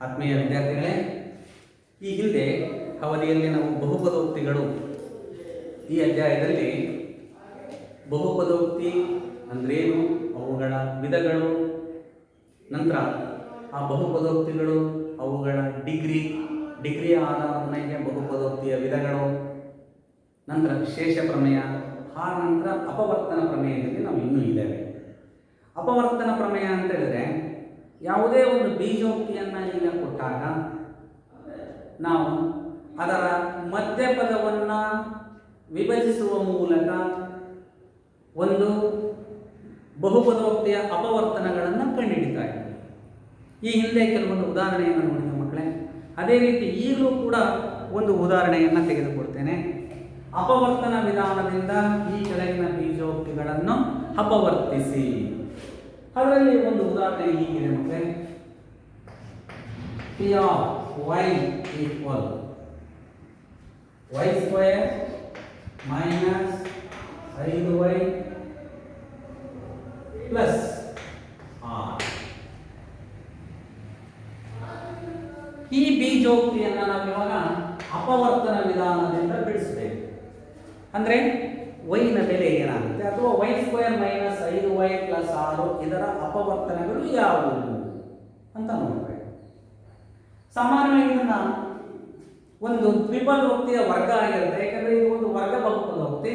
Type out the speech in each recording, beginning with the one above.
ಆತ್ಮೀಯ ವಿದ್ಯಾರ್ಥಿಗಳೇ, ಈ ಹಿಂದೆ ಅವಧಿಯಲ್ಲಿ ನಾವು ಬಹುಪದೋಕ್ತಿಗಳು ಈ ಅಧ್ಯಾಯದಲ್ಲಿ ಬಹುಪದೋಕ್ತಿ ಅಂದ್ರೇನು, ಅವುಗಳ ವಿಧಗಳು, ನಂತರ ಆ ಬಹುಪದೋಕ್ತಿಗಳು ಅವುಗಳ ಡಿಗ್ರಿಯ ಆಧಾರದ ಮೇಲೆ ಬಹುಪದೋಕ್ತಿಯ ವಿಧಗಳು, ನಂತರ ಶೇಷ ಪ್ರಮೇಯ, ಆ ನಂತರ ಅಪವರ್ತನ ಪ್ರಮೇಯದಲ್ಲಿ ನಾವು ಇನ್ನೂ ಇದ್ದೇವೆ. ಅಪವರ್ತನ ಪ್ರಮೇಯ ಅಂತ ಹೇಳಿದ್ರೆ ಯಾವುದೇ ಒಂದು ಬೀಜೋಕ್ತಿಯನ್ನು ಈಗ ಕೊಟ್ಟಾಗ ನಾವು ಅದರ ಮಧ್ಯಪದವನ್ನು ವಿಭಜಿಸುವ ಮೂಲಕ ಒಂದು ಬಹುಪದೋಕ್ತಿಯ ಅಪವರ್ತನಗಳನ್ನು ಕಂಡುಹಿಡಿತಾ ಇದ್ದೀವಿ. ಈ ಹಿಂದೆ ಕೆಲವೊಂದು ಉದಾಹರಣೆಯನ್ನು ನೋಡಿದ ಮಕ್ಕಳೇ, ಅದೇ ರೀತಿ ಈಗಲೂ ಕೂಡ ಒಂದು ಉದಾಹರಣೆಯನ್ನು ತೆಗೆದುಕೊಡ್ತೇನೆ. ಅಪವರ್ತನ ವಿಧಾನದಿಂದ ಈ ಕೆಳಗಿನ ಬೀಜೋಕ್ತಿಗಳನ್ನು ಅಪವರ್ತಿಸಿ. ಅದರಲ್ಲಿ ಒಂದು ಉದಾಹರಣೆ ಹೀಗಿದೆ ಮಕ್ಕಳೇ. P of y equal y square minus 5y plus r. ಈ ಬೀಜೋಕ್ತಿಯನ್ನು ನಾವು ಇವಾಗ ಅಪವರ್ತನ ವಿಧಾನದಿಂದ ಬಿಡಿಸಬೇಕು. ಅಂದರೆ ವೈನ ಬೆಲೆ ಏನಾಗುತ್ತೆ, ಅಥವಾ Y square minus 5y plus 6 ಇದರ ಅಪವರ್ತನಗಳು ಯಾವುವು ಅಂತ ನೋಡಬೇಕು. ಸಾಮಾನ್ಯವಾಗಿ ಇದನ್ನು ಒಂದು ದ್ವಿಪದೋಕ್ತಿಯ ವರ್ಗ ಆಗಿರುತ್ತೆ, ಯಾಕಂದರೆ ಇದು ಒಂದು ವರ್ಗ ಬಹುಪದೋಕ್ತಿ.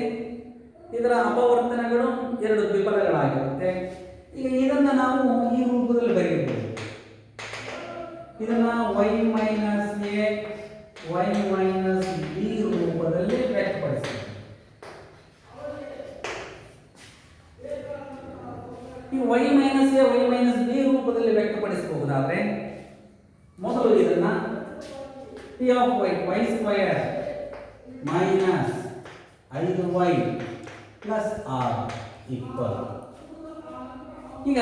ಇದರ ಅಪವರ್ತನಗಳು ಎರಡು ದ್ವಿಪದಗಳಾಗಿರುತ್ತೆ. ಈಗ ಇದನ್ನು ನಾವು ಈ ರೂಪದಲ್ಲಿ ಬರೆಯಬಹುದು. ಇದನ್ನು y minus a y minus b ರೂಪದಲ್ಲಿ ವ್ಯಕ್ತಪಡಿಸಿ. ಈ y minus a y minus b ರೂಪದಲ್ಲಿ ವ್ಯಕ್ತಪಡಿಸಬಹುದಾದ್ರೆ ಮೊದಲು ಇದನ್ನ p of y square minus 5y plus r equal. ಈಗ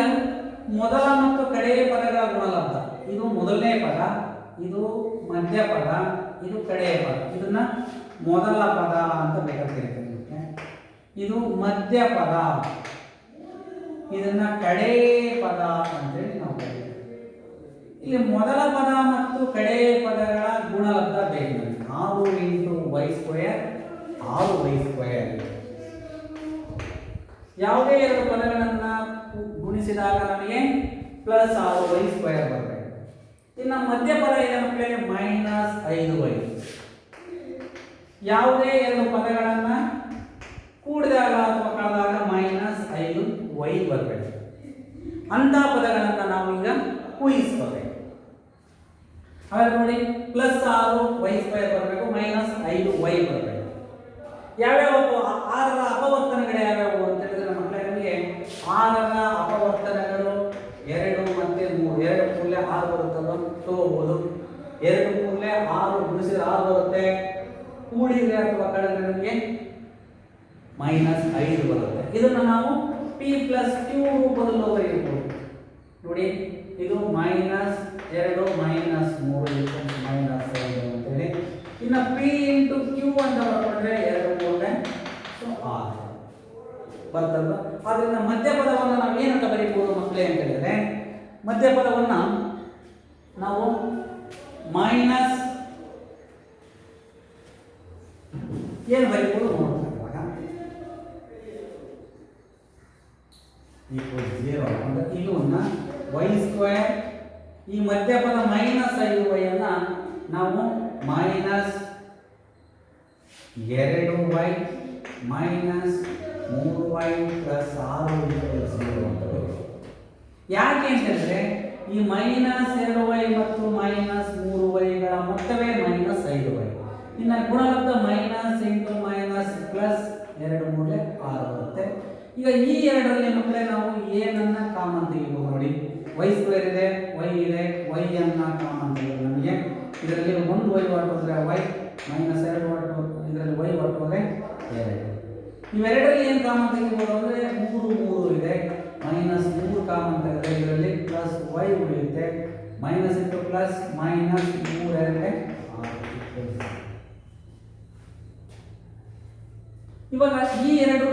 ಮೊದಲ ಮತ್ತು ಕಡೆಯ ಪದಗಳ ಗುಣಲಬ್ಧ, ಇದು ಮೊದಲನೇ ಪದ, ಇದು ಮಧ್ಯ ಪದ, ಇದು ಕಡೆಯ ಪದ. ಇದನ್ನ ಮೊದಲ ಪದ ಅಂತ ಬೇಕಾಗ್ತಿರುತ್ತೆ. ಇದು ಮಧ್ಯ ಪದ, ಇದನ್ನ ಕಡೆ ಪದ ಅಂತೇಳಿ ನಾವು ಕರೀತೀವಿ. ಇಲ್ಲಿ ಮೊದಲ ಪದ ಮತ್ತು ಕಡೆ ಪದಗಳ ಗುಣಲಬ್ಧ ಬೇಕು. 6 into y square 6y square. ಯಾವುದೇ ಎರಡು ಪದಗಳನ್ನು ಗುಣಿಸಿದಾಗ ನಮಗೆ ಪ್ಲಸ್ 6y ಸ್ಕ್ವೇರ್ ಬರಬೇಕು. ಇನ್ನು ಮಧ್ಯ ಪದ ಇದೆ ಮಕ್ಕಳಿಗೆ ಮೈನಸ್ 5y. ಯಾವುದೇ ಎರಡು ಪದಗಳನ್ನು ಕೂಡಿದಾಗ ಅಥವಾ ಕಳೆದಾಗ ಮೈನಸ್ 5y ಬರಬೇಕು. ಅಂಥ ಪದಗಳನ್ನು ನಾವು ಈಗ ಊಹಿಸ್ಕೋಬೇಕು. ಹಾಗಾದ್ರೆ ನೋಡಿ, ಪ್ಲಸ್ 6y ಸ್ಕ್ವೇರ್ ಬರಬೇಕು, ಮೈನಸ್ 5y ಬರಬೇಕು. ಯಾವ್ಯಾವ 6ರ ಅಪವರ್ತನಗಳು ಯಾವ್ಯಾವು ಅಂತ ಹೇಳಿದ್ರೆ ಮಕ್ಕಳೇ, ನಮಗೆ 6ರ ಅಪವರ್ತನಗಳು 2 ಮತ್ತೆ 3. 2 ಮೂಲೆ 6 ಬರುತ್ತಲ್ವ, ತಗೋಬಹುದು. 2 ಮೂಲೆ 6 ಗುಣಿಸಿದ್ರೆ 6 ಬರುತ್ತೆ. ಕೂಡಿದ್ರೆ ಅಥವಾ ಕಳೆದ್ರೆ ನಮಗೆ ಮೈನಸ್ 5 ಬರುತ್ತೆ. ಇದನ್ನು ನಾವು p ಪ್ಲಸ್ q ರೂಪದಲ್ಲಿ ಬರೆಯಬಹುದು. ನೋಡಿ, ಇದು ಮೈನಸ್ 2 ಮೈನಸ್ 3 ಮೈನಸ್ 5 ಅಂತೇಳಿ. ಇನ್ನು p ಇಂಟು q ಅಂತ ಬರ್ಕೊಂಡ್ರೆ 2 ಮೂಲೆ 6 ಬರ್ತಲ್ವ. ಆದ್ದರಿಂದ ಮಧ್ಯಪದವನ್ನು ನಾವು ಏನಂತ ಬರೀಬಹುದು ಮಕ್ಕಳೇ ಅಂತ ಹೇಳಿದ್ರೆ, ಮಧ್ಯಪದವನ್ನು ನಾವು ಮೈನಸ್ ಏನು ಬರೀಬಹುದು ನೋಡ್ತಾರೆ. ಇವಾಗ 0 ಅಂದ್ರೆ ಇಲ್ಲುನ್ನ y ಸ್ಕ್ವೇರ್, ಈ ಮಧ್ಯಪದ ಮೈನಸ್ 5y ಅನ್ನ ನಾವು minus 2y minus 3y plus 6 0 ಅಂತ ಬರುತ್ತೆ. ಯಾಕೆ ಅಂತಂದ್ರೆ ಈ ಮೈನಸ್ 2y ಮತ್ತು ಮೈನಸ್ 3yಗಳ ಮೊತ್ತವೇ ಮೈನಸ್ 5y. ಇನ್ನು ಗುಣಲಬ್ಧ ಮೈನಸ್ ಇಂಟು ಮೈನಸ್ ಪ್ಲಸ್ 2 ಮೂಲೆ 6 ಬರುತ್ತೆ. ಈಗ ಈ ಎರಡರಲ್ಲಿ ಮಕ್ಕಳೇ ನಾವು ಏನನ್ನ ಕಾಮನ್ ತೆಗಿಬಹುದು. ನೋಡಿ, y ಸ್ಕ್ವೇರ್ ಇದೆ, y ಇದೆ, y ಅನ್ನ ಕಾಮನ್ ತೆಗೆದು ನಮಗೆ ಇದರಲ್ಲಿ 1y ಹೊರಟೋದ್ರೆ y ಮೈನಸ್ 2 ಹೊರಟು, ಇದರಲ್ಲಿ y ಹೊರಟೋದ್ರೆ 2. ಇವೆರಡರಲ್ಲಿ ಏನು ಕಾಮನ್ ತೆಗಿಬಹುದು ಅಂದರೆ 3 ಇದೆ, ಮೈನಸ್ 3 ಕಾಮನ್ ತೆಗೆದ್ರೆ ಇದರಲ್ಲಿ ಪ್ಲಸ್ y ಉಳಿಯುತ್ತೆ. Minus into plus minus 3 2 6. ಇವಾಗ ಈ ಎರಡು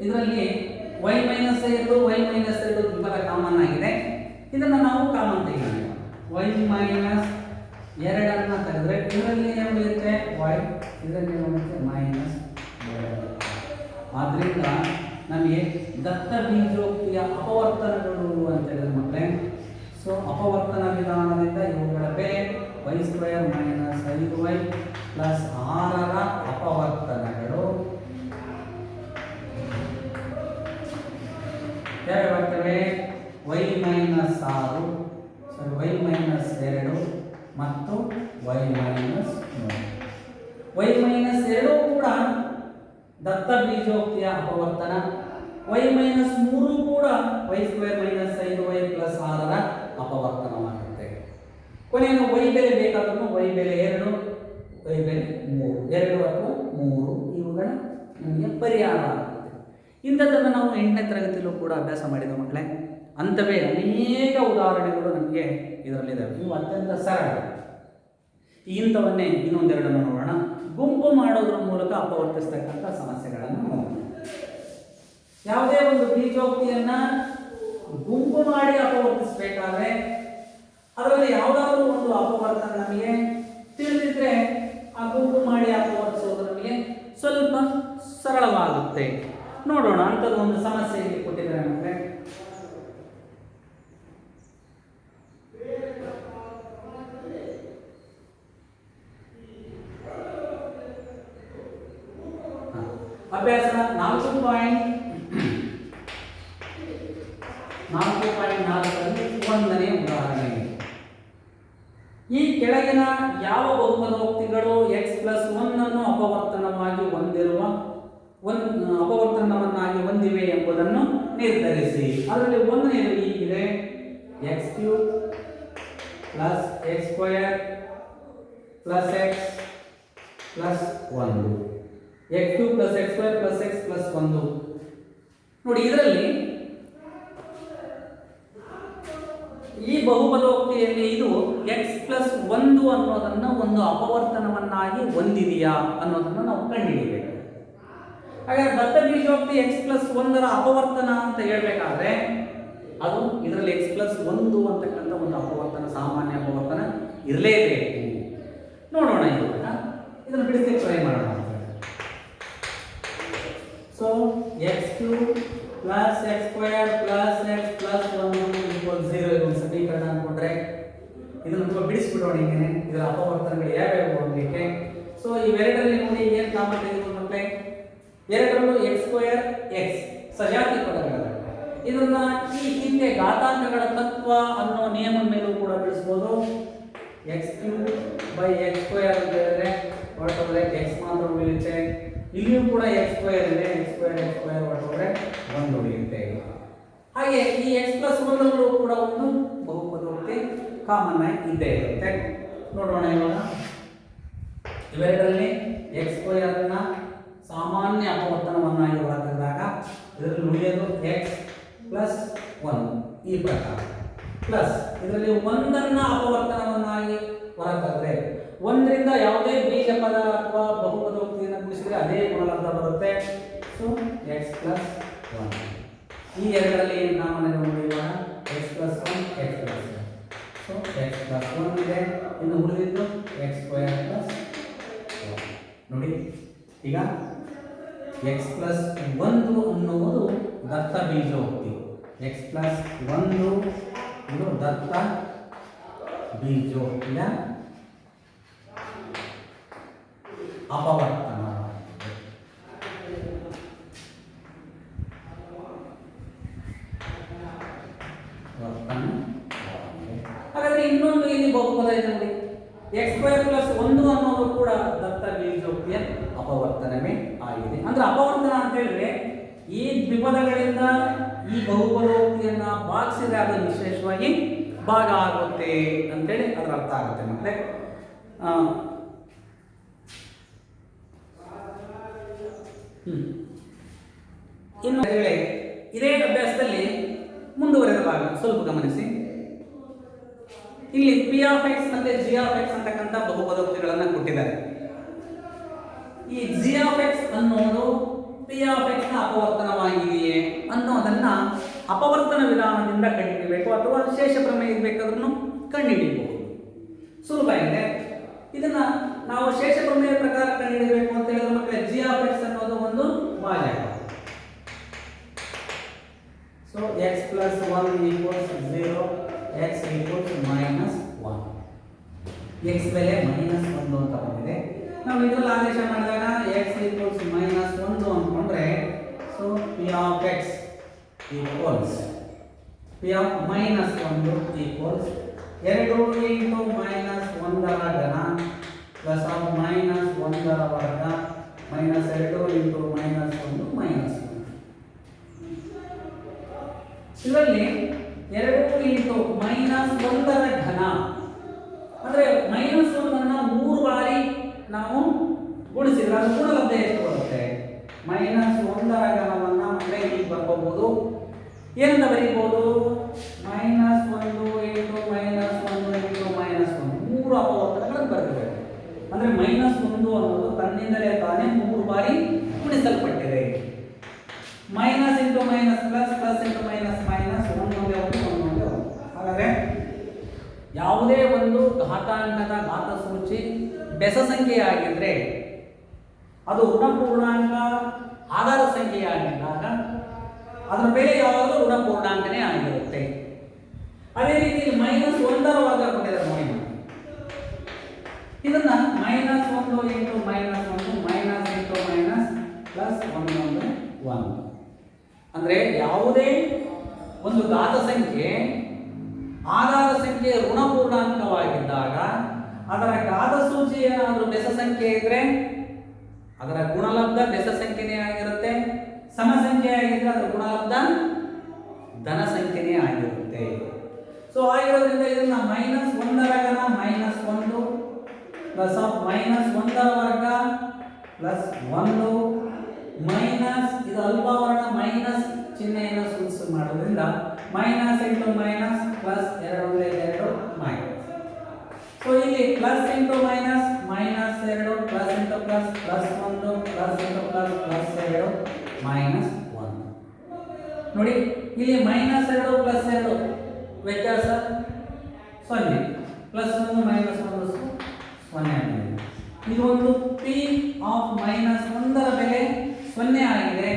ಇದರಲ್ಲಿ y ಮೈನಸ್ 2 y ಮೈನಸ್ 2 ದ್ವಿಪದ ಕಾಮನ್ ಆಗಿದೆ. ಇದನ್ನು ನಾವು ಕಾಮನ್ ತೆಗೆಯೋಣ. y ಮೈನಸ್ 2 ತೆಗೆದ್ರೆ ಇದರಲ್ಲಿ ಏನು ಉಳಿಯುತ್ತೆ y, ಇದರಲ್ಲಿ ಏನು ಉಳಿಯುತ್ತೆ ಮೈನಸ್ 2. ಆದ್ರಿಂದ ನಮಗೆ ದತ್ತ ಬೀಜೋಕ್ತಿಯ ಅಪವರ್ತನಗಳು ಅಂತ ಹೇಳಿದ್ರೆ ಮಕ್ಕಳೇ, ಸೊ ಅಪವರ್ತನ ವಿಧಾನದಿಂದ ಇವುಗಳ ಬೆಲೆ y² ಮೈನಸ್ 5y ಪ್ಲಸ್ 6ರ ಅಪವರ್ತನಗಳು ಎರಡು ಬರ್ತವೆ. y ಮೈನಸ್ 6 y ಮೈನಸ್ 2 ಮತ್ತು y ಮೈನಸ್ 3. y ಮೈನಸ್ 2 ಕೂಡ ದತ್ತ ಬೀಜೋಕ್ತಿಯ ಅಪವರ್ತನ, y ಮೈನಸ್ 3 ಕೂಡ y² ಮೈನಸ್ 5y ಪ್ಲಸ್ 6ರ ಅಪವರ್ತನವಾಗುತ್ತೆ. ಕೊನೆಯನ್ನು y ಬೆಲೆ ಬೇಕಾದರೂ y ಬೆಲೆ 2, y ಬೆಲೆ 3, 2 ಅಥವಾ 3 ಇವುಗಳ ನಮಗೆ ಪರಿಹಾರ ಆಗುತ್ತೆ. ಇಂಥದ್ದನ್ನು ನಾವು 8ನೇ ತರಗತಿಯಲ್ಲೂ ಕೂಡ ಅಭ್ಯಾಸ ಮಾಡಿದ ಮಕ್ಕಳೇ. ಅಂಥವೇ ಅನೇಕ ಉದಾಹರಣೆಗಳು ನಮಗೆ ಇದರಲ್ಲಿದ್ದಾವೆ. ಇವು ಅತ್ಯಂತ ಸರಳ. ಇಂಥವನ್ನೇ ಇನ್ನೊಂದೆರಡನ್ನು ನೋಡೋಣ. ಗುಂಪು ಮಾಡೋದ್ರ ಮೂಲಕ ಅಪವರ್ತಿಸ್ತಕ್ಕಂಥ ಸಮಸ್ಯೆಗಳನ್ನು ನೋಡೋಣ. ಯಾವುದೇ ಒಂದು ಬೀಜೋಕ್ತಿಯನ್ನ ಗುಂಪು ಮಾಡಿ ಅಪವರ್ತಿಸಬೇಕಾದ್ರೆ ಅದರಲ್ಲಿ ಯಾವುದಾದ್ರೂ ಒಂದು ಅಪವರ್ತನ ನಮಗೆ ತಿಳಿದಿದ್ರೆ ಆ ಗುಂಪು ಮಾಡಿ ಅಪವರ್ತಿಸೋದು ನಮಗೆ ಸ್ವಲ್ಪ ಸರಳವಾಗುತ್ತೆ. ನೋಡೋಣ, ಅಂಥದ್ದು ಒಂದು ಸಮಸ್ಯೆ ಇಲ್ಲಿ ಕೊಟ್ಟಿದ್ದಾರೆ ನಮಗೆ. ಅಭ್ಯಾಸ 4.4ರಲ್ಲಿ 1ನೇ ಉದಾಹರಣೆ. ಈ ಕೆಳಗಿನ ಯಾವ ಬಹುಪದೋಕ್ತಿಗಳು x+1 ಅನ್ನು ಅಪವರ್ತನವನ್ನಾಗಿ ಹೊಂದಿವೆ ಎಂಬುದನ್ನು ನಿರ್ಧರಿಸಿ. ಅದರಲ್ಲಿ 1ನೇದು ಹೀಗಿದೆ: x³ plus x² plus x plus 1. x³ plus x² plus x plus 1. ನೋಡಿ, ಇದರಲ್ಲಿ ಈ ಬಹುಪದೋಕ್ತಿಯಲ್ಲಿ ಇದು x+1 ಅನ್ನೋದನ್ನು ಒಂದು ಅಪವರ್ತನವನ್ನಾಗಿ ಹೊಂದಿದೆಯಾ ಅನ್ನೋದನ್ನು ನಾವು ಕಂಡುಹಿಡಿಯಬೇಕು. ಹಾಗಾದ್ರೆ ದತ್ತ ಬೀಜೋಕ್ತಿ x+1ರ ಅಪವರ್ತನ ಅಂತ ಹೇಳಬೇಕಾದ್ರೆ ಅದು ಇದರಲ್ಲಿ x+1 ಅಂತಕ್ಕಂಥ ಒಂದು ಅಪವರ್ತನ, ಸಾಮಾನ್ಯ ಅಪವರ್ತನ ಇರಲೇಬೇಕು. ನೋಡೋಣ, ಇದನ್ನು ಬಿಡಿಸಲಿಕ್ಕೆ ಟ್ರೈ ಮಾಡೋಣ. So x³ plus x² plus x plus 1 equal 0 ಇದೊಂದು ಸಮೀಕರಣ ಅನ್ಕೊಂಡ್ರೆ ಇದನ್ನು ಬಿಡಿಸ್ಬಿಡೋಣ. ಹಿಂಗೆ ಇದರ ಅಪವರ್ತನಗಳು ಯಾವ್ಯಾವ ಹೋಗ್ಲಿಕ್ಕೆ. ಸೊ ಇವೆರಡರಲ್ಲಿ ನೋಡಿ ಏನು ಕಾಮನ್ ತೆಗೆದುಕೊಂಡು ಮಕ್ಕಳೇ, ಎರಡರಲ್ಲೂ x² x ಸಜಾತಿ ಪದಗಳು. ಇದನ್ನ ಈ ಹಿಂದೆ ಘಾತಾಂಕಗಳ ತತ್ವ ಅನ್ನೋ ನಿಯಮದ ಮೇಲೂ ಕೂಡ ಬಿಡಿಸ್ಬೋದು. x³ ಬೈ x² ಅಂತ ಹೇಳಿದ್ರೆ ಹೊರಟೋದ್ರೆ x ಮಾತ್ರ ಉಳಿಯುತ್ತೆ. ಇಲ್ಲಿಯೂ ಕೂಡ x² ಇದೆ, x² ಹೊರಟೋದ್ರೆ 1 ಉಳಿಯುತ್ತೆ. ಹಾಗೆ ಈ x+1 ಕೂಡ ಒಂದು ಬಹುಪದೋಕ್ತಿ ಕಾಮನ್ ಆಗಿ ಇದ್ದೇ ಇರುತ್ತೆ. ನೋಡೋಣ ಇವಾಗ. ಇವೆರಡರಲ್ಲಿ x² ಅನ್ನ ಸಾಮಾನ್ಯ ಅಪವರ್ತನವನ್ನಾಗಿ ಹೊರತೆಗೆದಾಗ ಇದರಲ್ಲಿ ಉಳಿಯೋದು x+1 ಈ ಪ್ರಕಾರ, ಪ್ಲಸ್ ಇದರಲ್ಲಿ 1ಅನ್ನ ಅಪವರ್ತನವನ್ನಾಗಿ ಹೊರತೆಗೆದ್ರೆ 1ರಿಂದ ಯಾವುದೇ ಬೀಜ ಪದ ಅಥವಾ ಬಹುಪದೋಕ್ತಿಯನ್ನು ಗುಣಿಸಿದ್ರೆ ಅದೇ ಗುಣಲಬ್ಧ ಬರುತ್ತೆ. So x+1. ಈ ಎರಡರಲ್ಲಿ ಏನು ಕಾಮನ್ ಇದೆ ನೋಡಿ, ಇವಾಗ x+1 x+1. ಸೊ x+1 ಇದೆ, ಇನ್ನು ಉಳಿದಿದ್ದು x² ಪ್ಲಸ್ 1. ನೋಡಿ, ಈಗ x+1 ಅನ್ನುವುದು ದತ್ತ ಬೀಜೋಕ್ತಿ, x+1 ಇದು ದತ್ತ ಬೀಜೋಕ್ತಿಯ ಅಪವರ್ತನ. ಹಾಗಾದ್ರೆ ಇನ್ನೊಂದು ಇಲ್ಲಿ ಬಹುಪದ ಇದೆ ನೋಡಿ, x²+1 ಅನ್ನೋದು ಕೂಡ ದತ್ತ ಬೀಜೋಕ್ತಿಯ ಅಪವರ್ತನವೇ ಆಗಿದೆ. ಅಂದ್ರೆ ಅಪವರ್ತನ ಅಂತ ಹೇಳಿದ್ರೆ ಈ ದ್ವಿಪದಗಳಿಂದ ಈ ಬಹುಪದೋಕ್ತಿಯನ್ನ ಭಾಗಿಸಿದ್ರೆ ಅದು ವಿಶೇಷವಾಗಿ ಭಾಗ ಆಗುತ್ತೆ ಅಂತೇಳಿ ಅದರ ಅರ್ಥ ಆಗುತ್ತೆ ಮತ್ತೆ. ಇನ್ನು ಇದೇ ಅಭ್ಯಾಸದಲ್ಲಿ ಮುಂದುವರೆದ ಭಾಗ ಸ್ವಲ್ಪ ಗಮನಿಸಿ. ಇಲ್ಲಿ p(x) ಮತ್ತೆ g(x) ಅಂತಕ್ಕಂಥ ಬಹುಪದೋಕ್ತಿಗಳನ್ನು ಕೊಟ್ಟಿದ್ದಾರೆ. ಈ g(x) ಅನ್ನೋದು p(x) ನ ಅಪವರ್ತನವಾಗಿದೆಯೇ ಅನ್ನೋದನ್ನ ಅಪವರ್ತನ ವಿಧಾನದಿಂದ ಕಂಡುಹಿಡಿಯಬೇಕು, ಅಥವಾ ಶೇಷ ಪ್ರಮೇಯ ಬೇಕಾದ್ರೂ ಕಂಡುಹಿಡಿಯಬಹುದು. ಸುಲಭ ಇದೆ. ಇದನ್ನ ನಾವು ಶೇಷ ಪ್ರಮೇಯ ಪ್ರಕಾರ ಕಂಡುಹಿಡಿಯಬೇಕು ಅಂತ ಹೇಳಿದ್ರೆ ಮಕ್ಕಳೇ ಜಿ ಆಫ್ ಎಕ್ಸ್ ಅನ್ನೋದು ಒಂದು ಭಾಜಕ. So x plus 1 equals 0, x equals -1. X ಬೆಲೆ -1 ಅಂತ ಬಂದಿದೆ. ನಾವು ಇದರಲ್ಲಿ ಆದೇಶ ಮಾಡಿದಾಗ ಎಕ್ಸ್ ಈಕ್ವಲ್ಸ್ -1 ಅಂದ್ಕೊಂಡ್ರೆ so P of X equals P of -1 equals 2 into -1 ರ ಘನ ಪ್ಲಸ್ ಆಫ್ -1 ರ ವರ್ಗ -2 ಇಂಟು -1 -1. ಇದರಲ್ಲಿ 2 ಇಂಟು -1 ರ ಘನ ಅಂದ್ರೆ -1 ಅನ್ನು 3 ಬಾರಿ ನಾವು ಗುಣಿಸಿದ್ರೆ ಅದು ಗುಣಲಬ್ಧ ಎಷ್ಟು ಬರುತ್ತೆ? -1 ರ ಘನವನ್ನ ಮತ್ತೆ ಹೀಗೆ ಬರ್ಕೋಬಹುದು. ಏನಂತ ಬರೀಬಹುದು? -1 ಇಂಟು -1 ಇಂಟು -1 3 ಅಪವರ್ತನಗಳನ್ನು ಬರೆದಿದ್ದೇವೆ. ಅಂದ್ರೆ -1 ಅನ್ನೋದು ತನ್ನಿಂದಲೇ ತಾನೇ 3 ಬಾರಿ ಗುಣಿಸಲ್ಪಟ್ಟಿದೆ. Minus into minus plus, plus into minus minus, 1 ಒಂದೇ 1. ಹಾಗಾದ್ರೆ ಯಾವುದೇ ಒಂದು ಘಾತಾಂಕದ ಘಾತ ಸೂಚಿ ಬೆಸ ಸಂಖ್ಯೆಯಾಗಿದ್ರೆ ಅದು ಋಣಪೂರ್ಣಾಂಕ ಆಧಾರ ಸಂಖ್ಯೆಯಾಗಿದ್ದಾಗ ಅದರ ಬೆಲೆ ಯಾವಾಗಲೂ ಋಣಪೂರ್ಣಾಂಕನೇ ಆಗಿರುತ್ತೆ. ಅದೇ ರೀತಿ -1 ರ ವರ್ಗ ಕೊಟ್ಟಿದ್ದಾರೆ ನೋಡಿ. ಇದನ್ನ -1 into -1 minus into minus plus 1 1. ಅಂದ್ರೆ ಯಾವುದೇ ಒಂದು ಘಾತ ಸಂಖ್ಯೆ ಆಧಾರ ಸಂಖ್ಯೆ ಋಣಪೂರ್ಣಾಂಕವಾಗಿದ್ದಾಗ ಅದರ ಘಾತ ಸೂಚಿ ಏನಾದರೂ ಬೆಸ ಸಂಖ್ಯೆ ಇದ್ರೆ ಅದರ ಗುಣಲಬ್ಧ ಬೆಸ ಸಂಖ್ಯೆನೇ ಆಗಿರುತ್ತೆ. ಸಮ ಸಂಖ್ಯೆ ಆಗಿದ್ರೆ ಅದರ ಗುಣಲಬ್ಧ ಧನ ಸಂಖ್ಯೆನೇ ಆಗಿರುತ್ತೆ. ಸೊ ಆಗಿರೋದ್ರಿಂದ ಇದನ್ನ -1 ರ ಘನ -1 ಪ್ಲಸ್ ಆಫ್ -1 ರ ವರ್ಗ ಪ್ಲಸ್ 1 ಮೈನಸ್ ಇದು ಅಲ್ಪವರ್ಣ ಮೈನಸ್ ಚಿಹ್ನೆಯನ್ನು ಸೂಚಿಸಿ ಮಾಡೋದ್ರಿಂದ minus into minus plus 2 minus. So ಇಲ್ಲಿ plus into minus -2 plus into plus plus 1 plus into plus plus 2 -1. ನೋಡಿ ಇಲ್ಲಿ -2 ಪ್ಲಸ್ 2 ವ್ಯತ್ಯಾಸ 0, ಪ್ಲಸ್ 1 ಮೈನಸ್ 1 0. ಇದು ಒಂದು ಪಿ ಆಫ್ -1 ರ ಬೆಲೆ 0 ಆಗಿದೆ.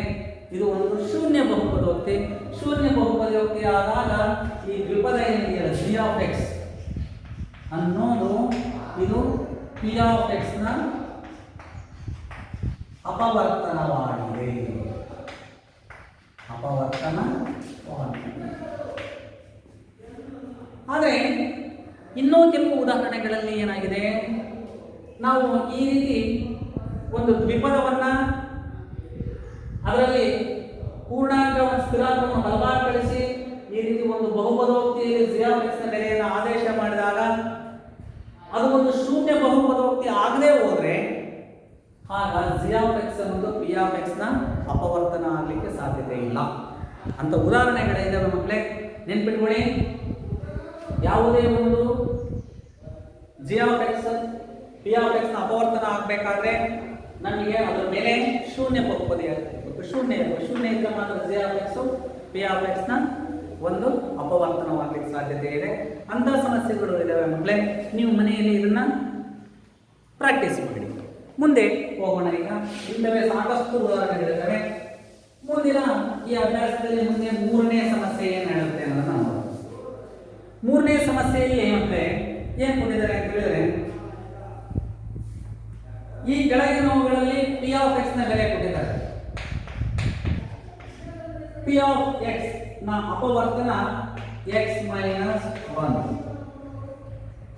ಇದು ಒಂದು ಶೂನ್ಯ ಬಹುಪದೋಕ್ತಿ. ಶೂನ್ಯ ಬಹುಪದೋಕ್ತಿ ಆದಾಗ ಈ ದ್ವಿಪದ ಏನಿದೆಯಲ್ಲ ಜಿ ಆಫ್ ಎಕ್ಸ್ ಅನ್ನೋದು ಇದು ಪಿ ಆಫ್ ಎಕ್ಸ್ ನ ಅಪವರ್ತನವಾಗಿದೆ. ಆದರೆ ಇನ್ನೂ ಕೆಲವು ಉದಾಹರಣೆಗಳಲ್ಲಿ ಏನಾಗಿದೆ, ನಾವು ಈ ರೀತಿ ಒಂದು ದ್ವಿಪದವನ್ನ ಅದರಲ್ಲಿ ಪೂರ್ಣಾಂಕ ಸ್ಥಿರಾಂಕವನ್ನು ಬಲಭಾಗಗೊಳಿಸಿ ಈ ರೀತಿ ಒಂದು ಬಹುಪದೋಕ್ತಿಯಲ್ಲಿ ಜಿ ಆಫ್ ಎಕ್ಸ್ ನ ಬೆಲೆಯನ್ನು ಆದೇಶ ಮಾಡಿದಾಗ ಅದು ಒಂದು ಶೂನ್ಯ ಬಹುಪದೋಕ್ತಿ ಆಗದೆ ಹೋದ್ರೆ ಆಗ ಜಿ ಆಫ್ ಎಕ್ಸ್ ಅನ್ನೋದು ಪಿ ಆಫ್ ಎಕ್ಸ್ ನ ಅಪವರ್ತನ ಆಗಲಿಕ್ಕೆ ಸಾಧ್ಯತೆ ಇಲ್ಲ ಅಂತ ಉದಾಹರಣೆಗಳಿದ್ದಾವೆ ಮಕ್ಕಳೇ. ನೆನ್ಪಿಟ್ಕೊಳ್ಳಿ, ಯಾವುದೇ ಒಂದು G of X P of X ನ ಅಪವರ್ತನ ಆಗಬೇಕಾದ್ರೆ ನಮಗೆ ಅದರ ಮೇಲೆ ಶೂನ್ಯ ಬಹುಪದಿ ಶೂನ್ಯ ಇದ್ದರೆ ಮಾತ್ರ G of X P of X ನ ಒಂದು ಅಪವರ್ತನವಾಗಲಿಕ್ಕೆ ಸಾಧ್ಯತೆ ಇದೆ. ಅಂತ ಸಮಸ್ಯೆಗಳು ಇದಾವೆ ಮಕ್ಕಳೇ, ನೀವು ಮನೆಯಲ್ಲಿ ಇದನ್ನ ಪ್ರಾಕ್ಟೀಸ್ ಮಾಡಿ. ಮುಂದೆ ಹೋಗೋಣ. ಈಗ ಇಂಥವೇ ಸಾಕಷ್ಟು ಉದಾಹರಣೆಗಳಿದ್ದಾವೆ. ಮುಂದಿನ ಈ ಅಭ್ಯಾಸದಲ್ಲಿ ಮುಂದೆ 3ನೇ ಸಮಸ್ಯೆ ಏನು ಹೇಳುತ್ತೆ ಅನ್ನೋದನ್ನ ನೋಡೋಣ. 3ನೇ ಸಮಸ್ಯೆಯಲ್ಲಿ ಮತ್ತೆ ಏನು ಕೊಟ್ಟಿದ್ದಾರೆ ಅಂತ ಹೇಳಿದ್ರೆ, ಈ ಕೆಳಗಿನವುಗಳಲ್ಲಿ ಪಿ ಆಫ್ ಎಕ್ಸ್ ನ ಬೆಲೆ ಕೊಟ್ಟಿದ್ದಾರೆ. ಪಿ ಆಫ್ ಎಕ್ಸ್ ನ ಅಪವರ್ತನ ಎಕ್ಸ್ ಮೈನಸ್ 1.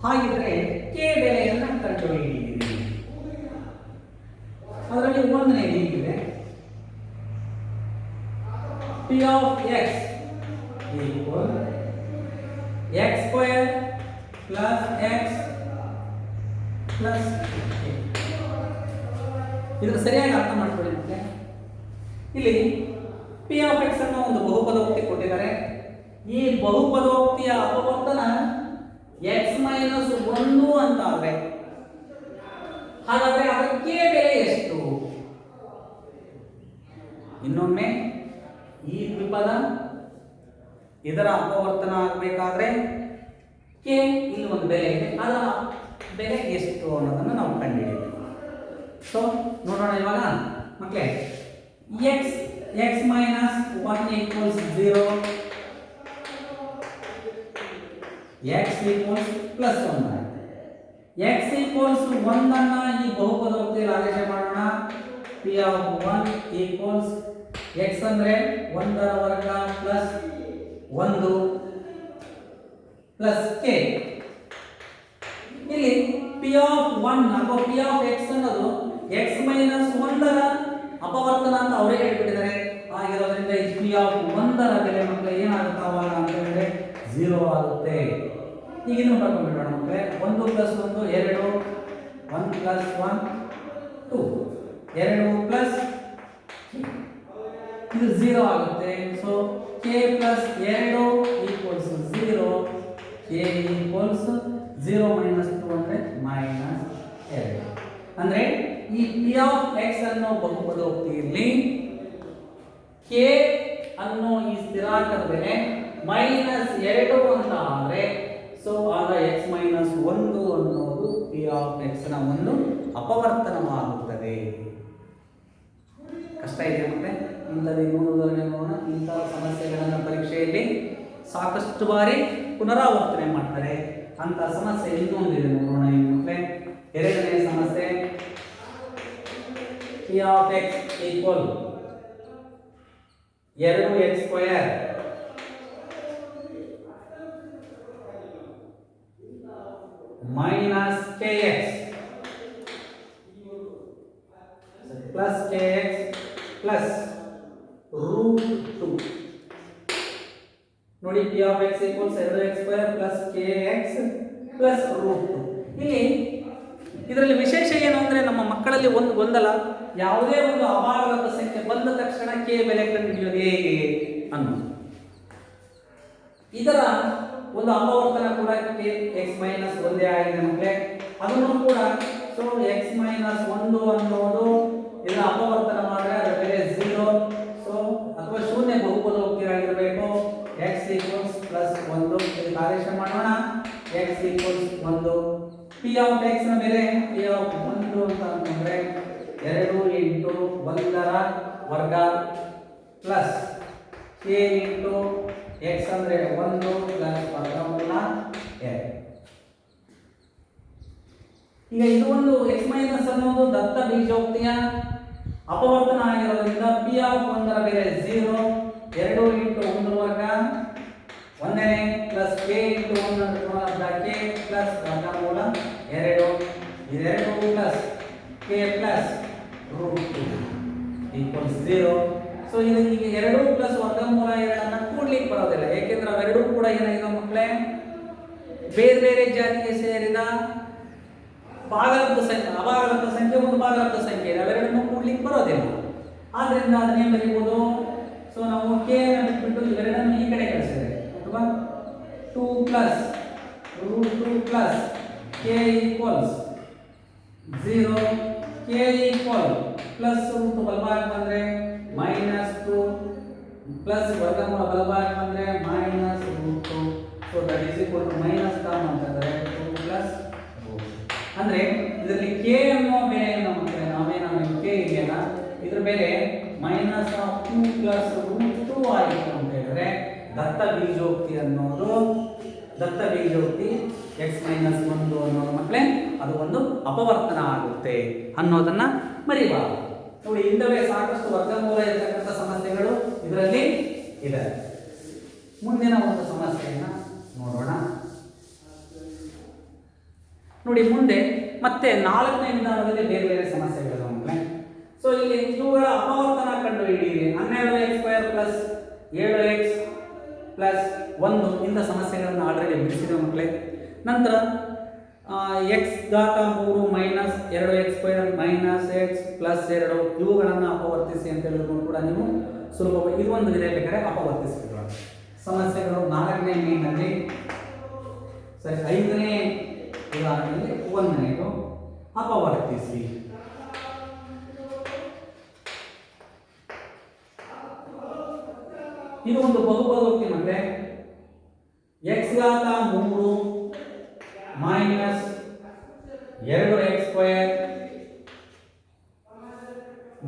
ಹಾಗಿದ್ರೆ ಕೆ ಬೆಲೆಯನ್ನು ಕಂಡುಹಿಡಿಯಿರಿ. ಅದರಲ್ಲಿ 1ನೇ ಹೀಗಿದೆ, P of X equal X square plus X plus K. ಇದನ್ನು ಸರಿಯಾಗಿ ಅರ್ಥ ಮಾಡ್ಕೊಳ್ಳಿ. ಮತ್ತೆ ಇಲ್ಲಿ ಪಿ ಆಫ್ ಎಕ್ಸ್ ಅನ್ನು ಒಂದು ಬಹುಪದೋಕ್ತಿ ಕೊಟ್ಟಿದ್ದಾರೆ. ಈ ಬಹುಪದೋಕ್ತಿಯ ಅಪವರ್ತನ ಎಕ್ಸ್ ಮೈನಸ್ 1 ಅಂತ ಆದ್ರೆ ಹಾಗಾದ್ರೆ ಅದಕ್ಕೆ ಬೆಲೆ ಎಷ್ಟು? ಇನ್ನೊಮ್ಮೆ ಈ ದ್ವಿಪದ ಇದರ ಅಪವರ್ತನ ಆಗಬೇಕಾದ್ರೆ ಕೆ ಇಲ್ಲಿ ಒಂದು ಬೆಲೆ ಇದೆ, ಅದರ ಬೆಲೆ ಎಷ್ಟು ಅನ್ನೋದನ್ನು ನಾವು ಕಂಡುಹಿಡಿಯಬೇಕು. ಸೊ ನೋಡೋಣ ಇವಾಗ ಮಕ್ಕಳೇ, X minus 1 equals 0, x equals plus 1 ಆಗುತ್ತೆ. ಎಕ್ಸ್ ಈಕ್ವಲ್ಸ್ 1 ಅನ್ನ ಈ ಬಹುಪದೋಕ್ತಿಯಲ್ಲಿ ಆದೇಶ ಮಾಡೋಣ. ಪಿ ಆಫ್ 1 ಈಕ್ವಲ್ಸ್ ಎಕ್ಸ್ ಅಂದ್ರೆ 1 ರ ವರ್ಗ ಪ್ಲಸ್ 1 ಪ್ಲಸ್ ಕೆ. ಇಲ್ಲಿ ಪಿ ಆಫ್ 1 ಅಥವಾ ಪಿ ಆಫ್ ಎಕ್ಸ್ ಅನ್ನೋದು ಎಕ್ಸ್ ಮೈನಸ್ 1 ರ ಅಪವರ್ತನ ಅಂತ ಅವರೇ ಹೇಳ್ಬಿಟ್ಟಿದ್ದಾರೆ. ಆಗಿರೋದ್ರಿಂದ ಈ ಪಿ ಆಫ್ 1 ರ ಬೆಲೆ ಮಕ್ಕಳು ಏನಾಗುತ್ತೆ ಅವಾಗ ಅಂತ ಹೇಳಿದ್ರೆ 0 ಆಗುತ್ತೆ. ಈಗ ಇನ್ನು ಬರ್ಕೊಂಡ್ಬಿಡೋಣ ಮಕ್ಕಳೇ. 1 ಪ್ಲಸ್ 1 2, 1 ಪ್ಲಸ್ 1 2, 2 ಪ್ಲಸ್ ಇದು 0 ಆಗುತ್ತೆ. So K plus 2 equals 0, K equals 0 minus 2 ಅಂದ್ರೆ ಮೈನಸ್ 2. ಅಂದ್ರೆ ಈ ಪಿ ಆಫ್ ಎಕ್ಸ್ ಅನ್ನೋ ಬಹುಪದೋಕ್ತಿಯಲ್ಲಿ ಕೆ ಅನ್ನೋ ಈ ಸ್ಥಿರಾಂಕದ ಬೆಲೆ ಮೈನಸ್ 2 ಅಂತ ಆದರೆ ಸೊ ಆಗ ಎಕ್ಸ್ ಮೈನಸ್ 1 ಅನ್ನೋದು ಪಿ ಆಫ್ ಎಕ್ಸ್ ನ ಒಂದು ಅಪವರ್ತನವಾಗುತ್ತದೆ. ಕಷ್ಟ ಇದೆ ಮತ್ತೆ ಇಂಥದ್ದು ಇನ್ನೊಂದು ಉದಾಹರಣೆ ನೋಡೋಣ. ಇಂತಹ ಸಮಸ್ಯೆಗಳನ್ನು ಪರೀಕ್ಷೆಯಲ್ಲಿ ಸಾಕಷ್ಟು ಬಾರಿ ಪುನರಾವರ್ತನೆ ಮಾಡ್ತಾರೆ. ಅಂತ ಸಮಸ್ಯೆ ಇನ್ನೊಂದಿದೆ ನೋಡೋಣ. ಮಕ್ಕಳೇ, ಎರಡನೇ ಸಮಸ್ಯೆ, P of X equal 2x² minus kx plus kx plus √2. ನೋಡಿ, P of X equals 2x² plus kx plus √2. ಇಲ್ಲಿ ಇದರಲ್ಲಿ ವಿಶೇಷ ಏನು ಅಂದ್ರೆ ನಮ್ಮ ಮಕ್ಕಳಲ್ಲಿ ಒಂದು ಗೊಂದಲ, ಯಾವುದೇ ಒಂದು ಅಭಾಗದ ಸಂಖ್ಯೆ ಬಂದ ತಕ್ಷಣ ಕೆ ಬೆಲೆ ಕಂಡುಹಿಡಿಯೋದು ಹೇಗೆ ಅನ್ನೋದು. ಇದರ ಒಂದು ಅಪವರ್ತನ ಕೂಡ ಕೆ ಎಕ್ಸ್ ಮೈನಸ್ 1 ಆಗಿದೆ ಮಕ್ಕಳೇ. ಅದನ್ನು ಕೂಡ ಸೊ ಎಕ್ಸ್ ಮೈನಸ್ 1 ಅನ್ನೋದು ಇದರ ಅಪವರ್ತನ ಮಾಡಿದ್ರೆ ಅದರ ಬೆಲೆ 0. ಸೊ ಅಥವಾ ಶೂನ್ಯ ಬಹುಪದೋಕ್ತಿ ಆಗಿರಬೇಕು. ಎಕ್ಸ್ ಈಕ್ವಲ್ಸ್ ಪ್ಲಸ್ 1 ಇದಕ್ಕೆ ಆದೇಶ ಮಾಡೋಣ. X equals 1. P of X ನ ಬೆಲೆ ಪಿ ಆಫ್ 1 ಅಂತ ಅಂತಂದ್ರೆ 2 ಇಂಟು 1 ರ ವರ್ಗ ಪ್ಲಸ್ ಕೆ ಇಂಟು ಎಕ್ಸ್ ಅಂದ್ರೆ 1 ಪ್ಲಸ್ ವರ್ಗಮೂಲ 2. ಈಗ ಇದು ಒಂದು ಎಕ್ಸ್ ಮೈನಸ್ ಅನ್ನೋದು ದತ್ತ ಬೀಜೋಕ್ತಿಯ ಅಪವರ್ತನ ಆಗಿರೋದ್ರಿಂದ ಪಿ ಆಫ್ 1 ರ ಬೆಲೆ 0. 2 ಇಂಟು 1 ವರ್ಗ 1 ಪ್ಲಸ್ ಕೆ ಇಂಟು 1 ಅಂದ್ರೆ ಕೆ ಪ್ಲಸ್ ವರ್ಗಮೂಲ 2. ಇದೆರಡು plus K plus √2 equals 0. So ಇದು ಈಗ 2 ಪ್ಲಸ್ ವರ್ಗಮೂಲ 2 ಅನ್ನ ಕೂಡ್ಲಿಕ್ಕೆ ಬರೋದಿಲ್ಲ, ಏಕೆಂದ್ರೆ ಅವೆರಡೂ ಕೂಡ ಏನಾಗಿದೆ ಮಕ್ಕಳೇ, ಬೇರೆ ಬೇರೆ ಜಾತಿಗೆ ಸೇರಿದ ಭಾಗಲಬ್ಧ ಸಂಖ್ಯೆ. ಅಭಾಗಲಬ್ಧ ಸಂಖ್ಯೆ ಒಂದು ಭಾಗಲಬ್ಧ ಸಂಖ್ಯೆ, ಅವೆರಡನ್ನು ಕೂಡ್ಲಿಕ್ಕೆ ಬರೋದಿಲ್ಲ. ಆದ್ರಿಂದ ಅದನ್ನೇ ಬರೀಬಹುದು. ಸೊ ನಾವು ಕೆ ಅನ್ನು ಬಿಟ್ಬಿಟ್ಟು ಇವೆರಡನ್ನು ಈ ಕಡೆ ಕಳಿಸಿದ್ರೆ ಅಥವಾ 2 plus √2 plus k equals 0. K equal plus √2 ಬಲಭಾಗ ಬಂದ್ರೆ ಮೈನಸ್ 2 ಪ್ಲಸ್ ವರ್ಗಮೂಲ ಬಲಭಾಗ ಬಂದ್ರೆ minus √2. So that is equal to minus ಕಾಮ್ ಅಂತಂದ್ರೆ 2 ಪ್ಲಸ್ ಅಂದ್ರೆ ಇದರಲ್ಲಿ ಕೆ ಅನ್ನೋ ಬೆಲೆಯನ್ನು ಮತ್ತೆ ನಾವೇನು ಕೆ ಇದೆಯಲ್ಲ ಇದ್ರ ಬೆಲೆ ಮೈನಸ್ ಆಫ್ 2 ಪ್ಲಸ್ √2 ಆಯಿತು ಅಂತ ಹೇಳಿದ್ರೆ ದತ್ತ ಬೀಜೋಕ್ತಿ ಅನ್ನೋದು ದತ್ತ ಬೀಜೋಕ್ತಿ ಎಕ್ಸ್ ಮೈನಸ್ 1 ಅನ್ನೋದು ಮಕ್ಕಳೇ ಅದು ಒಂದು ಅಪವರ್ತನ ಆಗುತ್ತೆ ಅನ್ನೋದನ್ನ ಮರಿಬಾರದು. ನೋಡಿ, ಇಂಥವೇ ಸಾಕಷ್ಟು ವರ್ಗಮೂಲ ಇರತಕ್ಕಂಥ ಸಮಸ್ಯೆಗಳು ಇದರಲ್ಲಿ ಇದೆ. ಮುಂದಿನ ಒಂದು ಸಮಸ್ಯೆಯನ್ನ ನೋಡೋಣ. ನೋಡಿ, ಮುಂದೆ ಮತ್ತೆ 4ನೇ ವಿಧಾನದಲ್ಲಿ ಬೇರೆ ಬೇರೆ ಸಮಸ್ಯೆಗಳಿವೆ ಮಕ್ಕಳೇ. ಸೊ ಇಲ್ಲಿ ಇವುಗಳ ಅಪವರ್ತನ ಕಂಡು ಹಿಡಿಯಿರಿ. 12x² ಪ್ಲಸ್ 7x ಪ್ಲಸ್ 1 ಇಂಥ ಸಮಸ್ಯೆಗಳನ್ನು ಆಲ್ರೆಡಿ ಬಿಡಿಸಿದೆ ಮಕ್ಕಳೇ. ನಂತರ ಎಕ್ಸ್ ಘಾತ 3 minus 2x² minus X plus 2 ಇವುಗಳನ್ನು ಅಪವರ್ತಿಸಿ ಅಂತ ಹೇಳಿದ್ರು ಕೂಡ ನೀವು ಸುಲಭವಾಗಿ ಇದು ಒಂದು ವಿಧ ಬೇಕಾದ್ರೆ ಅಪವರ್ತಿಸಿದ್ರು. ಸಮಸ್ಯೆಗಳು 4ನೇ ಮೇನಲ್ಲಿ ಸರಿ 5ನೇ ಉದಾಹರಣೆಯಲ್ಲಿ 1ನೇದು ಅಪವರ್ತಿಸಿ. ಇದು ಒಂದು ಬಹುಪದೋಕ್ತಿ ಮತ್ತೆ ಎಕ್ಸ್ ಘಾತ 3 minus 2x²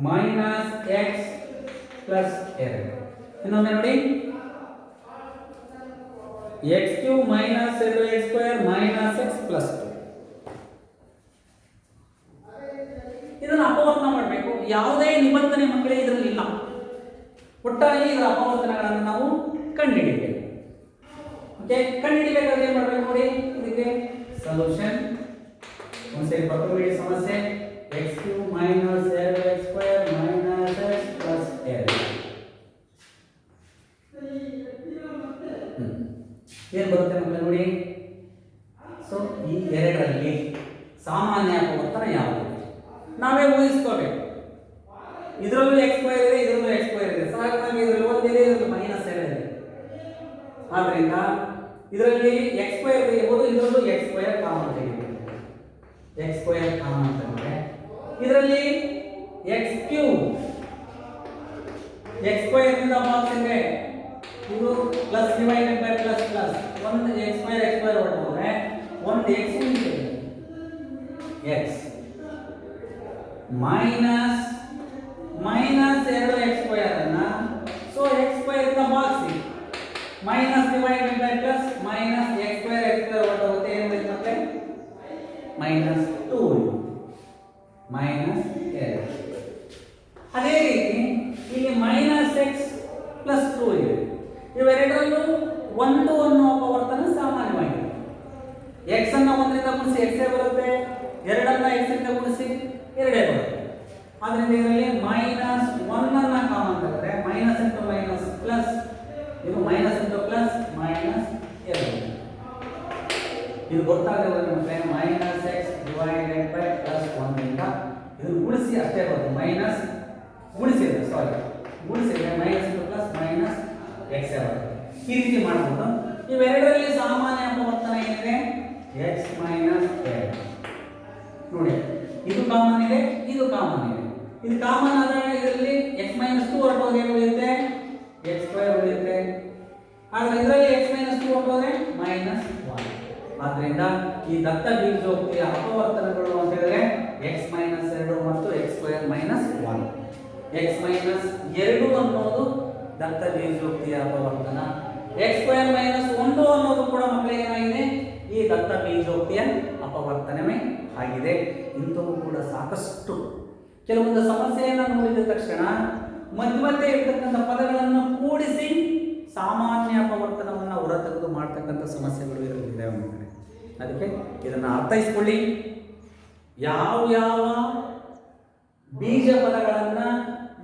minus x plus 2. ಇನ್ನೊಮ್ಮೆ ನೋಡಿ, x³ minus 2x² minus x plus 2. ಇದನ್ನು ಅಪವರ್ತನ ಮಾಡಬೇಕು. ಯಾವುದೇ ನಿಬಂಧನೆ ಮಕ್ಕಳೇ ಇದರಲ್ಲಿ ಇಲ್ಲ. ಒಟ್ಟಾಗಿ ಇದರ ಅಪವರ್ತನಗಳನ್ನು ನಾವು ಕಂಡುಹಿಡಿಯಬೇಕು. ಓಕೆ, ಕಂಡುಹಿಡಿಯಬೇಕಾದ್ರೆ ಏನು ಮಾಡಬೇಕು ನೋಡಿ, ಇದಕ್ಕೆ ಸೊಲ್ಯೂಷನ್ ಒಂದ್ಸರಿ ಬರ್ಕೊಬಿಡಿ ಸಮಸ್ಯೆ. x³ minus 2x² minus x plus 2 ಏನು ಬರುತ್ತೆ ಮಕ್ಕಳೇ ನೋಡಿ. ಸೊ ಈ ಎರಡರಲ್ಲಿ ಸಾಮಾನ್ಯ ಅಪವರ್ತನ ಯಾವುದು ನಾವೇ ಊಹಿಸ್ಕೋಬೇಕು. ಇದರಲ್ಲೂ x² ಇದೆ, ಇದರಲ್ಲೂ x² ಇದೆ. ಸಹಜವಾಗಿ ಇದರಲ್ಲಿ ಒಂದಿದೆ, ಇದರಲ್ಲಿ ಮೈನಸ್ 2 ಇದೆ. ಆದ್ದರಿಂದ ಇದರಲ್ಲಿ x² ತೆಗೆಯಬಹುದು, ಇದರಲ್ಲೂ x² ಕಾಮನ್ ತೆಗೆಯಬಹುದು. x² ಕಾಮನ್ ಅಂತಂದ್ರೆ ಇದರಲ್ಲಿ x³ x² ಇಂದ ಬಾಕ್ಸ್ ಇದೆ, ಇದು plus divided by plus plus ಒಂದು x² ಹೊರಟೋದ್ರೆ ಒಂದು x ಉಳಿದಿದೆ, x ಮೈನಸ್ 2x² ಅನ್ನ ಸೊ x² ಇಂದ boxy minus divided by plus minus x² ಹೊರಟೋಗುತ್ತೆ. ಏನು ಬರುತ್ತೆ ಮತ್ತೆ ಮೈನಸ್ 2 ಮೈನಸ್ 2. ಅದೇ ರೀತಿ ಇಲ್ಲಿ ಮೈನಸ್ x ಪ್ಲಸ್ 2 ಇದೆ. ಇವೆರಡರಲ್ಲೂ 1 ಅನ್ನುವ ಅಪವರ್ತನ ಸಾಮಾನ್ಯವಾಗಿದೆ. x ಅನ್ನು 1 ರಿಂದ ಗುಣಿಸಿ x ಬರುತ್ತೆ, 2 ಅನ್ನು x ರಿಂದ ಗುಣಿಸಿ 2 ಬರುತ್ತೆ. ಆದ್ದರಿಂದ ಇದರಲ್ಲಿ ಮೈನಸ್ 1 ಅನ್ನು ಕಾಮನ್ ತೆಗೆದರೆ ಮೈನಸ್ ಇಂಟು ಮೈನಸ್ ಪ್ಲಸ್, ಇದು ಮೈನಸ್ ಇಂಟು ಪ್ಲಸ್ ಮೈನಸ್ 2. ಇದು ಗೊತ್ತಾಗದೆ minus x divided by plus 1 ಇಂದ ಇದನ್ನು ಗುಣಿಸಿ ಅಷ್ಟೇ ಬರುತ್ತೆ. ಮೈನಸ್ ಗುಣಿಸಿದ್ರೆ ಗುಣಿಸಿದ್ರೆ minus into plus minus x ಬರುತ್ತೆ. ಈ ರೀತಿ ಮಾಡಬಹುದು. ಇವೆರಡರಲ್ಲಿ ಸಾಮಾನ್ಯ ಅಪವರ್ತನ ಏನಿದೆ x ಮೈನಸ್ 2 ನೋಡಿ, ಇದು ಕಾಮನ್ ಇದೆ, ಇದು ಕಾಮನ್ ಇದೆ. ಇದು ಕಾಮನ್ ಆದಾಗ ಇದರಲ್ಲಿ x ಮೈನಸ್ 2 ಹೊರಟೋದ್ರೆ ಏನು ಉಳಿಯುತ್ತೆ, x² ಉಳಿಯುತ್ತೆ. ಆದರೆ ಇದರಲ್ಲಿ x ಮೈನಸ್ 2 ಹೊರಟೋದ್ರೆ ಮೈನಸ್ 1. ಆದ್ದರಿಂದ ಈ ದತ್ತ ಬೀಜೋಕ್ತಿಯ ಅಪವರ್ತನಗಳು ಅಂತ ಹೇಳಿದ್ರೆ x ಮೈನಸ್ 2 ಮತ್ತು x² ಮೈನಸ್ 1. x ಮೈನಸ್ 2 ಅನ್ನೋದು ದತ್ತ ಬೀಜೋಕ್ತಿಯ ಅಪವರ್ತನ, x² ಮೈನಸ್ 1 ಅನ್ನೋದು ಕೂಡ ಮಕ್ಕಳಿಗೆ ಏನಾಗಿದೆ, ಈ ದತ್ತ ಬೀಜೋಕ್ತಿಯ ಅಪವರ್ತನವೇ ಆಗಿದೆ. ಇಂಥವು ಕೂಡ ಸಾಕಷ್ಟು ಕೆಲವೊಂದು ಸಮಸ್ಯೆಯನ್ನು ನೋಡಿದ ತಕ್ಷಣ ಮಧ್ಯೆ ಇರತಕ್ಕಂಥ ಪದಗಳನ್ನು ಕೂಡಿಸಿ ಸಾಮಾನ್ಯ ಅಪವರ್ತನವನ್ನು ಹೊರತೆಗೆದು ಮಾಡ್ತಕ್ಕಂಥ ಸಮಸ್ಯೆಗಳು ಇದರಲ್ಲಿದ್ದಾವೆ. ಅದಕ್ಕೆ ಇದನ್ನು ಅರ್ಥೈಸ್ಕೊಳ್ಳಿ. ಯಾವ ಬೀಜ ಪದಗಳನ್ನು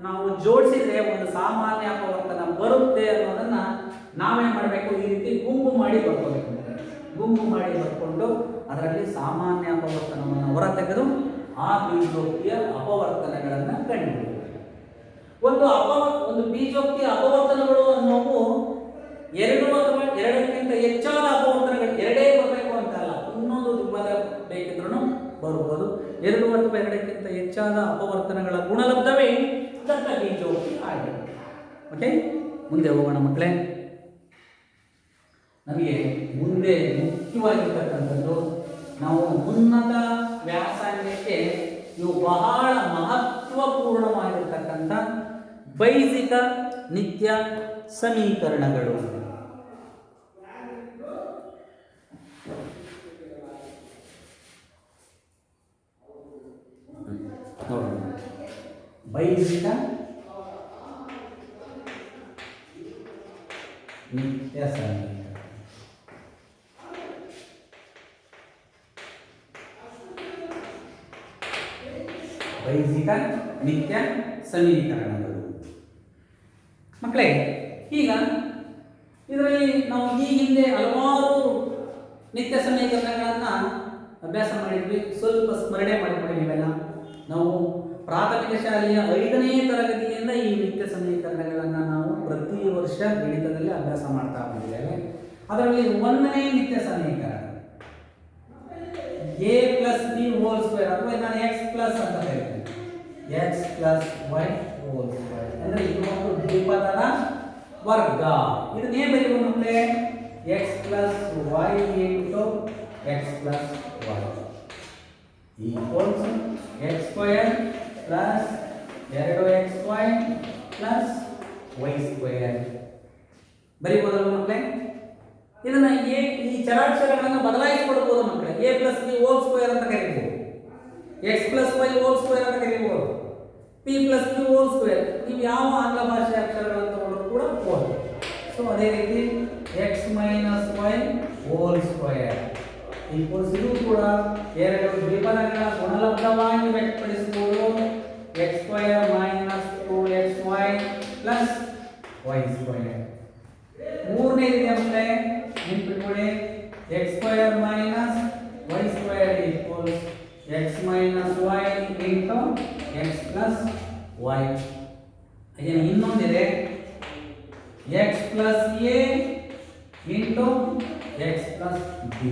ನಾವು ಜೋಡಿಸಿದ್ರೆ ಒಂದು ಸಾಮಾನ್ಯ ಅಪವರ್ತನ ಬರುತ್ತೆ ಅನ್ನೋದನ್ನು ನಾವೇ ಮಾಡಬೇಕು. ಈ ರೀತಿ ಗುಂಪು ಮಾಡಿ ಬರ್ಕೋಬೇಕು. ಗುಂಪು ಮಾಡಿ ಬರ್ಕೊಂಡು ಅದರಲ್ಲಿ ಸಾಮಾನ್ಯ ಅಪವರ್ತನವನ್ನು ಹೊರತೆಗೆದು ಆ ಬೀಜೋಕ್ತಿಯ ಅಪವರ್ತನಗಳನ್ನು ಕಂಡುಹಿಡಿಯಬೇಕು. ಒಂದು ಬೀಜೋಕ್ತಿಯ ಅಪವರ್ತನಗಳು ಅನ್ನೋವು 2 ಅಥವಾ 2ಕ್ಕಿಂತ ಹೆಚ್ಚಾದ ಅಪವರ್ತನಗಳು, 2 ಬರಬೇಕು ಅಂತ ಅಲ್ಲ, ಇನ್ನೊಂದು ಪದ ಬೇಕಿದ್ರೂ ಬರ್ಬೋದು. 2 ಅಥವಾ 2ಕ್ಕಿಂತ ಹೆಚ್ಚಾದ ಅಪವರ್ತನಗಳ ಗುಣಲಬ್ಧವೇ ದತ್ತ ಬೀಜೋಕ್ತಿ ಆಗಿದೆ. ಓಕೆ, ಮುಂದೆ ಹೋಗೋಣ ಮಕ್ಕಳೇ. ನಮಗೆ ಮುಂದೆ ಮುಖ್ಯವಾಗಿರ್ತಕ್ಕಂಥದ್ದು, ನಾವು ಉನ್ನತ ವ್ಯಾಸಂಗಕ್ಕೆ ಇವು ಬಹಳ ಮಹತ್ವಪೂರ್ಣವಾಗಿರ್ತಕ್ಕಂಥ ಬೈಜಿಕ ನಿತ್ಯ ಸಮೀಕರಣಗಳು. ಬೈಜಿಕ ನಿತ್ಯ ಸಮೀಕರಣ. ಬೈಜಿಕ ನಿತ್ಯ ಸಮೀಕರಣಗಳು ಮಕ್ಕಳೇ. ಈಗ ಇದರಲ್ಲಿ ನಾವು ಈ ಹಿಂದೆ ಹಲವಾರು ನಿತ್ಯ ಸಮೀಕರಣಗಳನ್ನು ಅಭ್ಯಾಸ ಮಾಡಿದ್ವಿ. ಸ್ವಲ್ಪ ಸ್ಮರಣೆ ಮಾಡಿಕೊಳ್ಳಿ ನೀವೆಲ್ಲ. ನಾವು ಪ್ರಾಥಮಿಕ ಶಾಲೆಯ 5ನೇ ತರಗತಿಯಿಂದ ಈ ನಿತ್ಯ ಸಮೀಕರಣಗಳನ್ನು ನಾವು ಪ್ರತಿ ವರ್ಷ ಗಣಿತದಲ್ಲಿ ಅಭ್ಯಾಸ ಮಾಡ್ತಾ ಬಂದಿದ್ದೇವೆ. ಅದರಲ್ಲಿ 1ನೇ ನಿತ್ಯ ಸಮೀಕರಣ a plus b whole square ಅಥವಾ ನಾನು x plus ಅಂತ ಹೇಳ್ತೀನಿ, x plus y whole square ಅಂದ್ರೆ ಇದು ಒಂದು ದ್ವಿಪದದ ವರ್ಗ. ಇದನ್ನೇ ಬರೆಯುವ ಮಕ್ಕಳೇ x plus y into x plus y equals x square plus 2xy plus y square. ಬರೀಬೋದಲ್ಲ ಮಕ್ಕಳೇ? ಇದನ್ನ ಈ ಚರಾಕ್ಷರಗಳನ್ನು ಬದಲಾಯಿಸಿಕೊಡ್ಬೋದು ಮಕ್ಕಳೇ. a plus b whole square ಅಂತ ಕರೀಬಹುದು, x plus y whole square ಅಂತ ಕರೀಬಹುದು, p plus q whole square. ನೀವು ಯಾವ ಆಂಗ್ಲ ಭಾಷೆ ಅಕ್ಷರಗಳನ್ನು ತಗೊಂಡ್ರು ಕೂಡ ಹೋಗ್ಬೋದು. ಸೊ ಅದೇ ರೀತಿ x minus y whole square equals ಇದು ಕೂಡ ಎರಡು ದ್ವಿಪದಗಳ ಗುಣಲಬ್ಧವಾಗಿ ವ್ಯಕ್ತಪಡಿಸಬಹುದು. x square minus 2xy plus y square. ಮೂರನೇದು ಅಂದ್ರೆ ನೆನಪಿಟ್ಕೊಳ್ಳಿ, x square minus y square equals x minus y into x plus y. ಅದೇನು ಇನ್ನೊಂದಿದೆ x plus a into x plus b.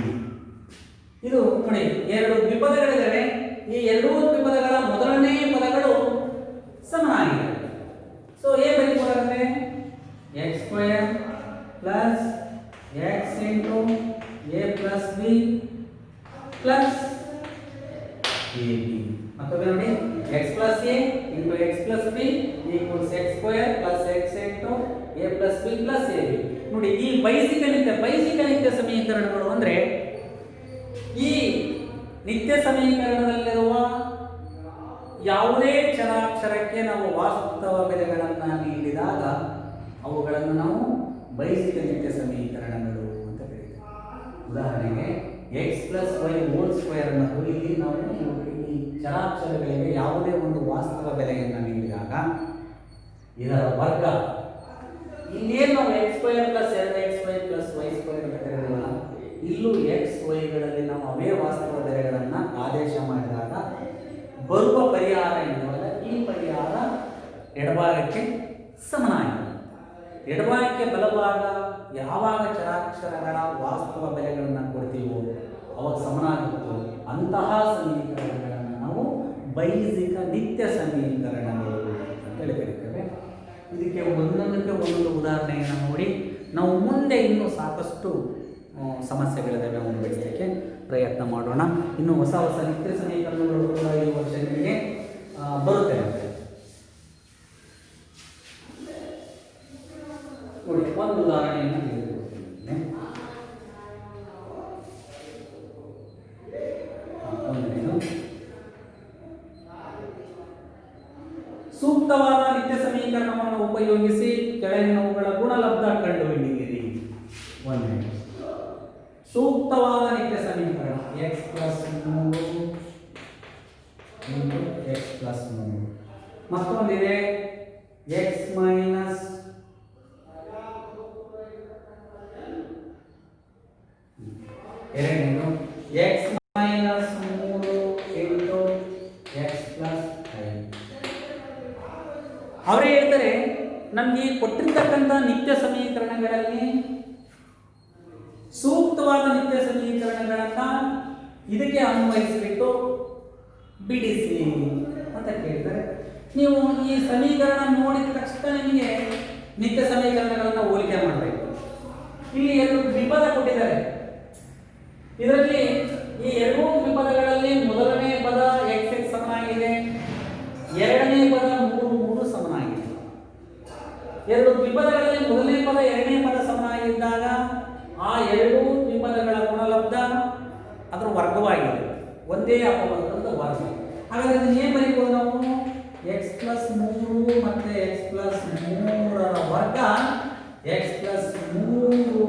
ಇದು ನೋಡಿ ಎರಡು ದ್ವಿಪದಗಳಿವೆ. ಈ ಎರಡೂ ದ್ವಿಪದಗಳ ಮೊದಲನೇ ಪದಗಳು ಸಮನಾಗಿವೆ. ಸೊ a ಬರೀಬಹುದಾದ್ರೆ x square plus x into a plus b plus ab. ಮತ್ತೊಮ್ಮೆ ನೋಡಿ x plus a into x plus b equals x square plus x into a plus b plus ab. ನೋಡಿ ಈ ಬೈಸಿಕ ನಿತ್ಯ ಸಮೀಕರಣಗಳು ಅಂದ್ರೆ ಈ ನಿತ್ಯ ಸಮೀಕರಣದಲ್ಲಿರುವ ಯಾವುದೇ ಚರಾಕ್ಷರಕ್ಕೆ ನಾವು ವಾಸ್ತವ ಬೆಲೆಗಳನ್ನು ನೀಡಿದಾಗ ಅವುಗಳನ್ನು ನಾವು ಬೈಸಿಕ ನಿತ್ಯ ಸಮೀಕರಣಗಳು ಅಂತ ಕರೀತೀವಿ. ಉದಾಹರಣೆಗೆ x plus y whole square ಅನ್ನೋದು ಇಲ್ಲಿ ನಾವು ಈ ಚರಾಕ್ಷರಗಳಿಗೆ ಯಾವುದೇ ಒಂದು ವಾಸ್ತವ ಬೆಲೆಯನ್ನು ನೀಡಿದಾಗ ಇದರ ವರ್ಗ ಇನ್ನೇನು ನಾವು x square plus 2xy plus y square ಅಂತ ಕರೀತೀವಲ್ಲ, ಇಲ್ಲೂ x yಗಳಲ್ಲಿ ನಾವು ಅವೇ ವಾಸ್ತವ ಬೆಲೆಗಳನ್ನು ಆದೇಶ ಮಾಡಿದಾಗ ಬರುವ ಪರಿಹಾರ ಎನ್ನುವಾಗ ಈ ಪರಿಹಾರ ಎಡಭಾಗಕ್ಕೆ ಸಮನಾಗಿದೆ. ಎಡಭಾಗಕ್ಕೆ ಬಲಭಾಗ ಯಾವಾಗ ಚರಾಕ್ಷರಗಳ ವಾಸ್ತವ ಬೆಲೆಗಳನ್ನು ಕೊಡ್ತೀವೋ ಅವಾಗ ಸಮನಾಗುತ್ತೋ ಅಂತಹ ಸಮೀಕರಣಗಳನ್ನು ನಾವು ಬೈಸಿಕ ನಿತ್ಯ ಸಮೀಕರಣಗಳು ಅಂತೇಳಿ ಕರೀತೇವೆ. ಇದಕ್ಕೆ ಒಂದೊಂದಕ್ಕೆ ಒಂದೊಂದು ಉದಾಹರಣೆಯನ್ನು ನೋಡಿ ನಾವು ಮುಂದೆ ಇನ್ನೂ ಸಾಕಷ್ಟು ಸಮಸ್ಯೆಗಳಿದ್ದಾವೆ ಅವನ್ನು ಬಿಡಿಸಲಿಕ್ಕೆ ಪ್ರಯತ್ನ ಮಾಡೋಣ. ಇನ್ನು ಹೊಸ ನಿತ್ಯ ಸಮೀಕರಣಗಳು ಕೂಡ ಈ ವರ್ಷ ನಿಮಗೆ ಬರುತ್ತೆ. ನೋಡಿ ಒಂದು ಉದಾಹರಣೆಯನ್ನು ತಿಳಿದುಕೊಡ್ತೀನಿ. ಸೂಕ್ತವಾದ ನಿತ್ಯ ಸಮೀಕರಣವನ್ನು ಉಪಯೋಗಿಸಿ ಕೆಳಗಿನವುಗಳ ಗುಣಲಬ್ಧ ಕಂಡುಹಿಡಿಯಿರಿ. ಒಂದೇ ಸೂಕ್ತವಾದ ನಿತ್ಯ ಸಮೀಕರಣ x plus 3 into x plus 3. ಮತ್ತೊಂದಿದೆ x minus ಎರಡನೇದು x minus 3 into x plus 5. ಅವರೇ ಹೇಳ್ತಾರೆ ನಮಗೆ ಕೊಟ್ಟಿರ್ತಕ್ಕಂಥ ನಿತ್ಯ ಸಮೀಕರಣಗಳಲ್ಲಿ ಸೂಕ್ತವಾದ ನಿತ್ಯ ಸಮೀಕರಣಗಳನ್ನ ಇದಕ್ಕೆ ಅನ್ವಯಿಸಿಬಿಟ್ಟು ಬಿಡಿಸಿ ಅಂತ ಕೇಳ್ತಾರೆ. ನೀವು ಈ ಸಮೀಕರಣ ನೋಡಿದ ತಕ್ಷಣ ನಿಮಗೆ ನಿತ್ಯ ಸಮೀಕರಣಗಳನ್ನು ಹೋಲಿಕೆ ಮಾಡಬೇಕು. ಇಲ್ಲಿ ಎರಡು ದ್ವಿಪದ ಕೊಟ್ಟಿದ್ದಾರೆ. ಇದರಲ್ಲಿ ಈ ಎರಡೂ ದ್ವಿಪದಗಳಲ್ಲಿ ಮೊದಲನೇ ಪದ x ಸಮನಾಗಿದೆ, ಎರಡನೇ ಪದ 3 ಸಮನಾಗಿದೆ. ಎರಡು ದ್ವಿಪದಗಳಲ್ಲಿ ಮೊದಲನೇ ಪದ ಎರಡನೇ ಪದ ಸಮನಾಗಿದ್ದಾಗ ಆ ಎರಡೂ ದ್ವಿಪದಗಳ ಗುಣಲಬ್ಧ ಅದರ ವರ್ಗವಾಗಿದೆ, ಒಂದೇ ಅಪವರ್ಗದ ವರ್ಗ. ಹಾಗಾದ್ರೆ ಇದನ್ನು ಏನು ಬರೀಬಹುದು ನಾವು? x ಪ್ಲಸ್ 3 ಮತ್ತು x ಪ್ಲಸ್ 3ರ ವರ್ಗ x ಪ್ಲಸ್ 3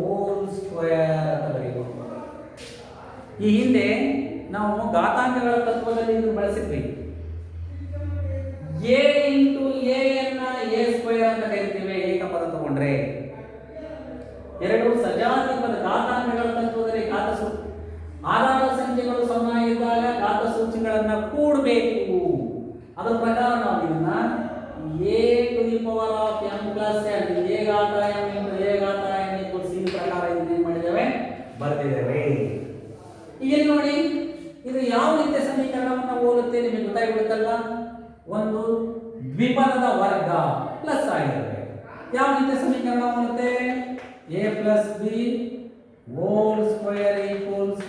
ಹೋಲ್ ಸ್ಕ್ವೇರ್ ಅಂತ ಬರೀಬಹುದು. ಈ ಹಿಂದೆ ನಾವು ಘಾತಾಂಕಗಳ ತತ್ವದಲ್ಲಿ ಇದನ್ನು ಬಳಸಿದ್ವಿ. a ಇಂಟು a ಅನ್ನ a ಸ್ಕ್ವೇರ್ ಅಂತ ಕರಿತೀವಿ ಏಕಪದ ತಗೊಂಡ್ರೆ. ಎರಡು ಸಜಾತಿ ಪದ ಘಾತಾಂಕಗಳ ತತ್ವದಲ್ಲಿ ಆಧಾರ ಸಂಖ್ಯೆಗಳು ಸಮನಾಗಿದ್ದಾಗ ಘಾತ ಸೂಚಿಗಳನ್ನು ಕೂಡಬೇಕು. ಅದರ ಪ್ರಕಾರ ನಾವು ಇದನ್ನ a to the power of m plus n a ಘಾತ m ಇಂಟು a ಘಾತ n ಈಕ್ವಲ್ಸ್ ಈ ಪ್ರಕಾರ ಇದನ್ನ ಮಾಡಿದ್ದೇವೆ, ಬರೆದಿದ್ದೇವೆ. ಈಗ ನೋಡಿ ಇದು ಯಾವ ನಿತ್ಯ ಸಮೀಕರಣವನ್ನು ಹೋಲುತ್ತೆ ನಿಮಗೆ ಗೊತ್ತಾಗ್ಬಿಡುತ್ತಲ್ಲ. ಒಂದು ದ್ವಿಪದದ ವರ್ಗ ಪ್ಲಸ್ ಆಗಿರಬೇಕು. ಯಾವ ನಿತ್ಯ ಸಮೀಕರಣ ಹೋಲುತ್ತೆ? a plus b whole square equals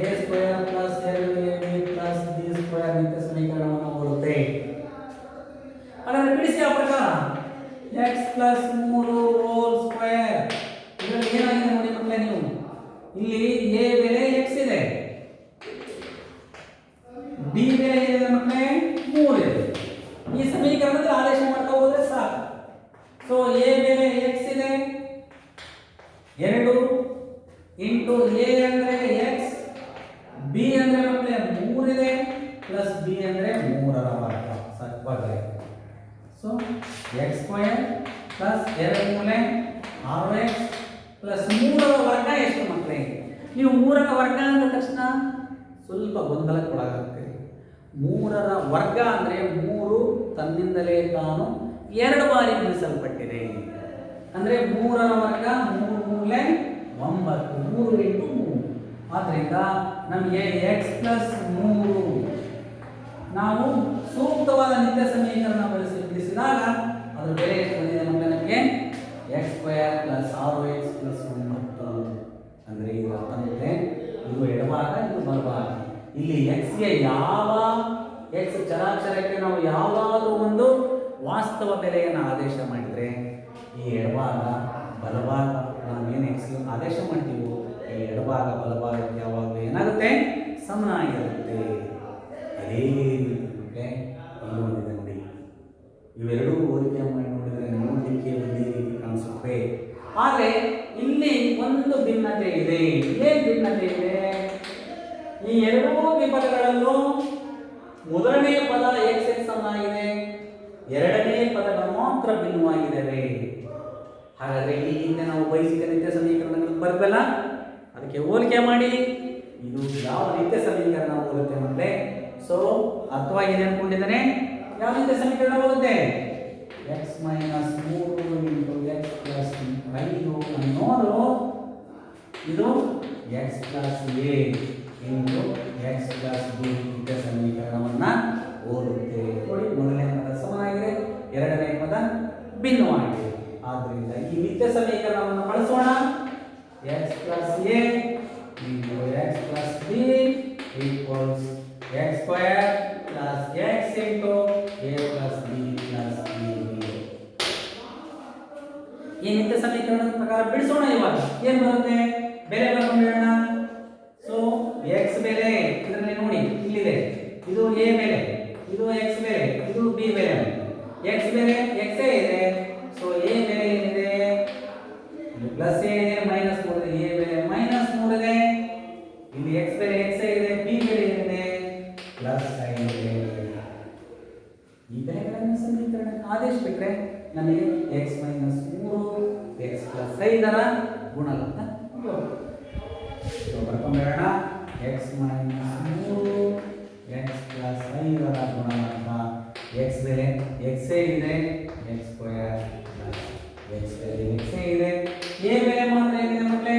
A square plus 2ab plus B square ನಿತ್ಯ ಸಮೀಕರಣವನ್ನು ಕೊಡುತ್ತೆ. ಹಾಗಾದ್ರೆ ಬಿಡಿಸಿ ಆ ಪ್ರಕಾರ x ಪ್ಲಸ್ 3 ಹೋಲ್ ಸ್ಕ್ವೇರ್. ಇದರಲ್ಲಿ ಏನಾಗಿದೆ ನೋಡಿ ಮಕ್ಕಳೇ, ನೀವು ಇಲ್ಲಿ a ಬೆಲೆ x ಇದೆ, b ಬೆಲೆ ಇದೆ ಮಕ್ಕಳೇ 3 ಇದೆ. ಈ ಸಮೀಕರಣದಲ್ಲಿ ಆದೇಶ ಮಾಡ್ತಾ ಹೋದ್ರೆ ಸಾಕು. ಸೊ a ಬೆಲೆ x ಇದೆ 2 ಇಂಟು a ಅಂದ್ರೆ x, b ಅಂದ್ರೆ ಮಕ್ಕಳೇ 3 ಇದೆ ಪ್ಲಸ್ b ಅಂದ್ರೆ 3ರ ವರ್ಗ. ಸಾಕವಾಗಿದೆ. ಸೊ x ಸ್ಕ್ವೇರ್ ಪ್ಲಸ್ 2 ಮೂಲೆ 6x ಪ್ಲಸ್ 3ರ ವರ್ಗ ಎಷ್ಟು ಮಕ್ಕಳೇ? ನೀವು 3ರ ವರ್ಗ ಅಂದ ತಕ್ಷಣ ಸ್ವಲ್ಪ ಗೊಂದಲಕ್ಕೆ ಒಳಗಾಗ್ತೀರಿ. 3ರ ವರ್ಗ ಅಂದ್ರೆ 3 ತನ್ನಿಂದಲೇ ತಾನು 2 ಬಾರಿ ಗುಣಿಸಲ್ಪಟ್ಟಿದೆ. ಅಂದ್ರೆ 3ರ ವರ್ಗ 3 ಮೂಲೆ 9, 3 ಇಂಟು 3. ಆದ್ದರಿಂದ ನಮಗೆ x ಪ್ಲಸ್ 3 ನಾವು ಸೂಕ್ತವಾದ ನಿತ್ಯ ಸಮೀಕರಣ ಬಳಸಿ ಬಿಡಿಸಿದಾಗ ಅದರ ಬೆಲೆ ಎಷ್ಟು ಬಂದಿದೆ ಮಕ್ಕಳೇ? ನಮಗೆ x square plus 6x plus 9. ಅಂದರೆ ಇದು ಅರ್ಥ ಆಗುತ್ತೆ, ಇದು ಎಡಭಾಗ ಇದು ಬಲಭಾಗ. ಇಲ್ಲಿ x ಗೆ ಯಾವ x ಚರಾಕ್ಷರಕ್ಕೆ ನಾವು ಯಾವುದಾದ್ರೂ ಒಂದು ವಾಸ್ತವ ಬೆಲೆಯನ್ನು ಆದೇಶ ಮಾಡಿದರೆ ಈ ಎಡಭಾಗ ಬಲಭಾಗ ನಾವೇನು x ಆದೇಶ ಮಾಡ್ತೀವೋ ಈ ಎಡಭಾಗ ಬಲಭಾಗಕ್ಕೆ ಯಾವಾಗಲೂ ಏನಾಗುತ್ತೆ? ಸಮನಾಗಿರುತ್ತೆ. ಅದೇ ರೀತಿ ಇಲ್ಲಿ ಒಂದಿದೆ ನೋಡಿ, ಇವೆರಡೂ ಹೋಲಿಕೆ ಮಾಡಿ ನೋಡಿದರೆ ನೋಡಲಿಕ್ಕೆ ಒಂದೇ ರೀತಿ ಕಾಣಿಸುತ್ತೆ. ಆದರೆ ಇಲ್ಲಿ ಒಂದು ಭಿನ್ನತೆ ಇದೆ. ಏನು ಭಿನ್ನತೆ ಇದೆ? ಈ ಎರಡೂ ವಿಪದಗಳಲ್ಲೂ ಮೊದಲನೇ ಪದ x ಸಮನಾಗಿದೆ, ಎರಡನೇ ಪದಗಳು ಮಾತ್ರ ಭಿನ್ನವಾಗಿದ್ದಾವೆ. ಹಾಗಾದರೆ ಈ ಹಿಂದೆ ನಾವು ಬಯಸಿದ ನಿತ್ಯ ಸಮೀಕರಣಗಳನ್ನು ಬರಬಲ್ಲ, ಅದಕ್ಕೆ ಹೋಲಿಕೆ ಮಾಡಿ ಇದು ಯಾವ ನಿತ್ಯ ಸಮೀಕರಣ ಹೋಗುತ್ತೆ ಮಕ್ಕಳೇ? ಸೊ ಅರ್ಥವಾಗಿದೆ ಅನ್ಕೊಂಡಿದ್ದಾನೆ. ಯಾವ ನಿತ್ಯ ಸಮೀಕರಣ ಹೋಗುತ್ತೆ? x minus 3 into x plus 5 ಅನ್ನೋದು ಇದು x plus a into x plus b ನಿತ್ಯ ಸಮೀಕರಣವನ್ನು ಹೋಲುತ್ತೆ. ನೋಡಿ, ಮೊದಲನೇ ಪದ ಸಮನಾಗಿದೆ, ಎರಡನೇ ಪದ ಭಿನ್ನವಾಗಿದೆ. ಆದ್ದರಿಂದ ಈ ನಿತ್ಯ ಸಮೀಕರಣವನ್ನು ಬಳಸೋಣ. x plus a into x plus b equals x square plus x into a plus b plus b. ಈ ನಿತ್ಯ ಸಮೀಕರಣದ ಪ್ರಕಾರ ಬಿಡಿಸೋಣ. ಇವಾಗ ಏನು ಬರುತ್ತೆ? ಬೆಲೆ ಬರ್ಕೊಂಡ್ಬಿಡೋಣ. ಸೊ x ಬೆಲೆ ಇದರಲ್ಲಿ ನೋಡಿ ಇಲ್ಲಿದೆ, ಇದು a ಬೆಲೆ, ಇದು x ಬೆಲೆ, ಇದು b ಬೆಲೆ. x ಬೆಲೆ x ಇದೆ, ಸೊ a ಬೆಲೆ ಏನಿದೆ? ಪ್ಲಸ್ a ಇದೆ, ಮೈನಸ್ 3 ಇದೆ. a ಬೆಲೆ ಮೈನಸ್ 3 ಇದೆ. ಇಲ್ಲಿ x ಬೆಲೆ x ಇದೆ, b ಬೆಲೆ ಏನಿದೆ? ಪ್ಲಸ್ 5 ಇದೆ. ಈ ಬೆಲೆಗಳನ್ನು ಸಮೀಕರಣಕ್ಕೆ ಆದೇಶ ಬಿಟ್ಟರೆ ನಮಗೆ x ಮೈನಸ್ 3 x ಪ್ಲಸ್ 5ರ ಗುಣಲಬ್ಧ ಬರ್ಕೊಂಡ್ಬಿಡೋಣ. x ಮೈನಸ್ 3 x ಪ್ಲಸ್ 5ರ ಗುಣಲಬ್ಧ. x ಬೆಲೆ x ಇದೆ, x ಸ್ಕ್ವೇರ್ ಪ್ಲಸ್ x ಬೆಲೆ x ಇದೆ. a ಬೆಲೆ ಮಾತ್ರ ಏನಿದೆ ಮಕ್ಕಳೇ?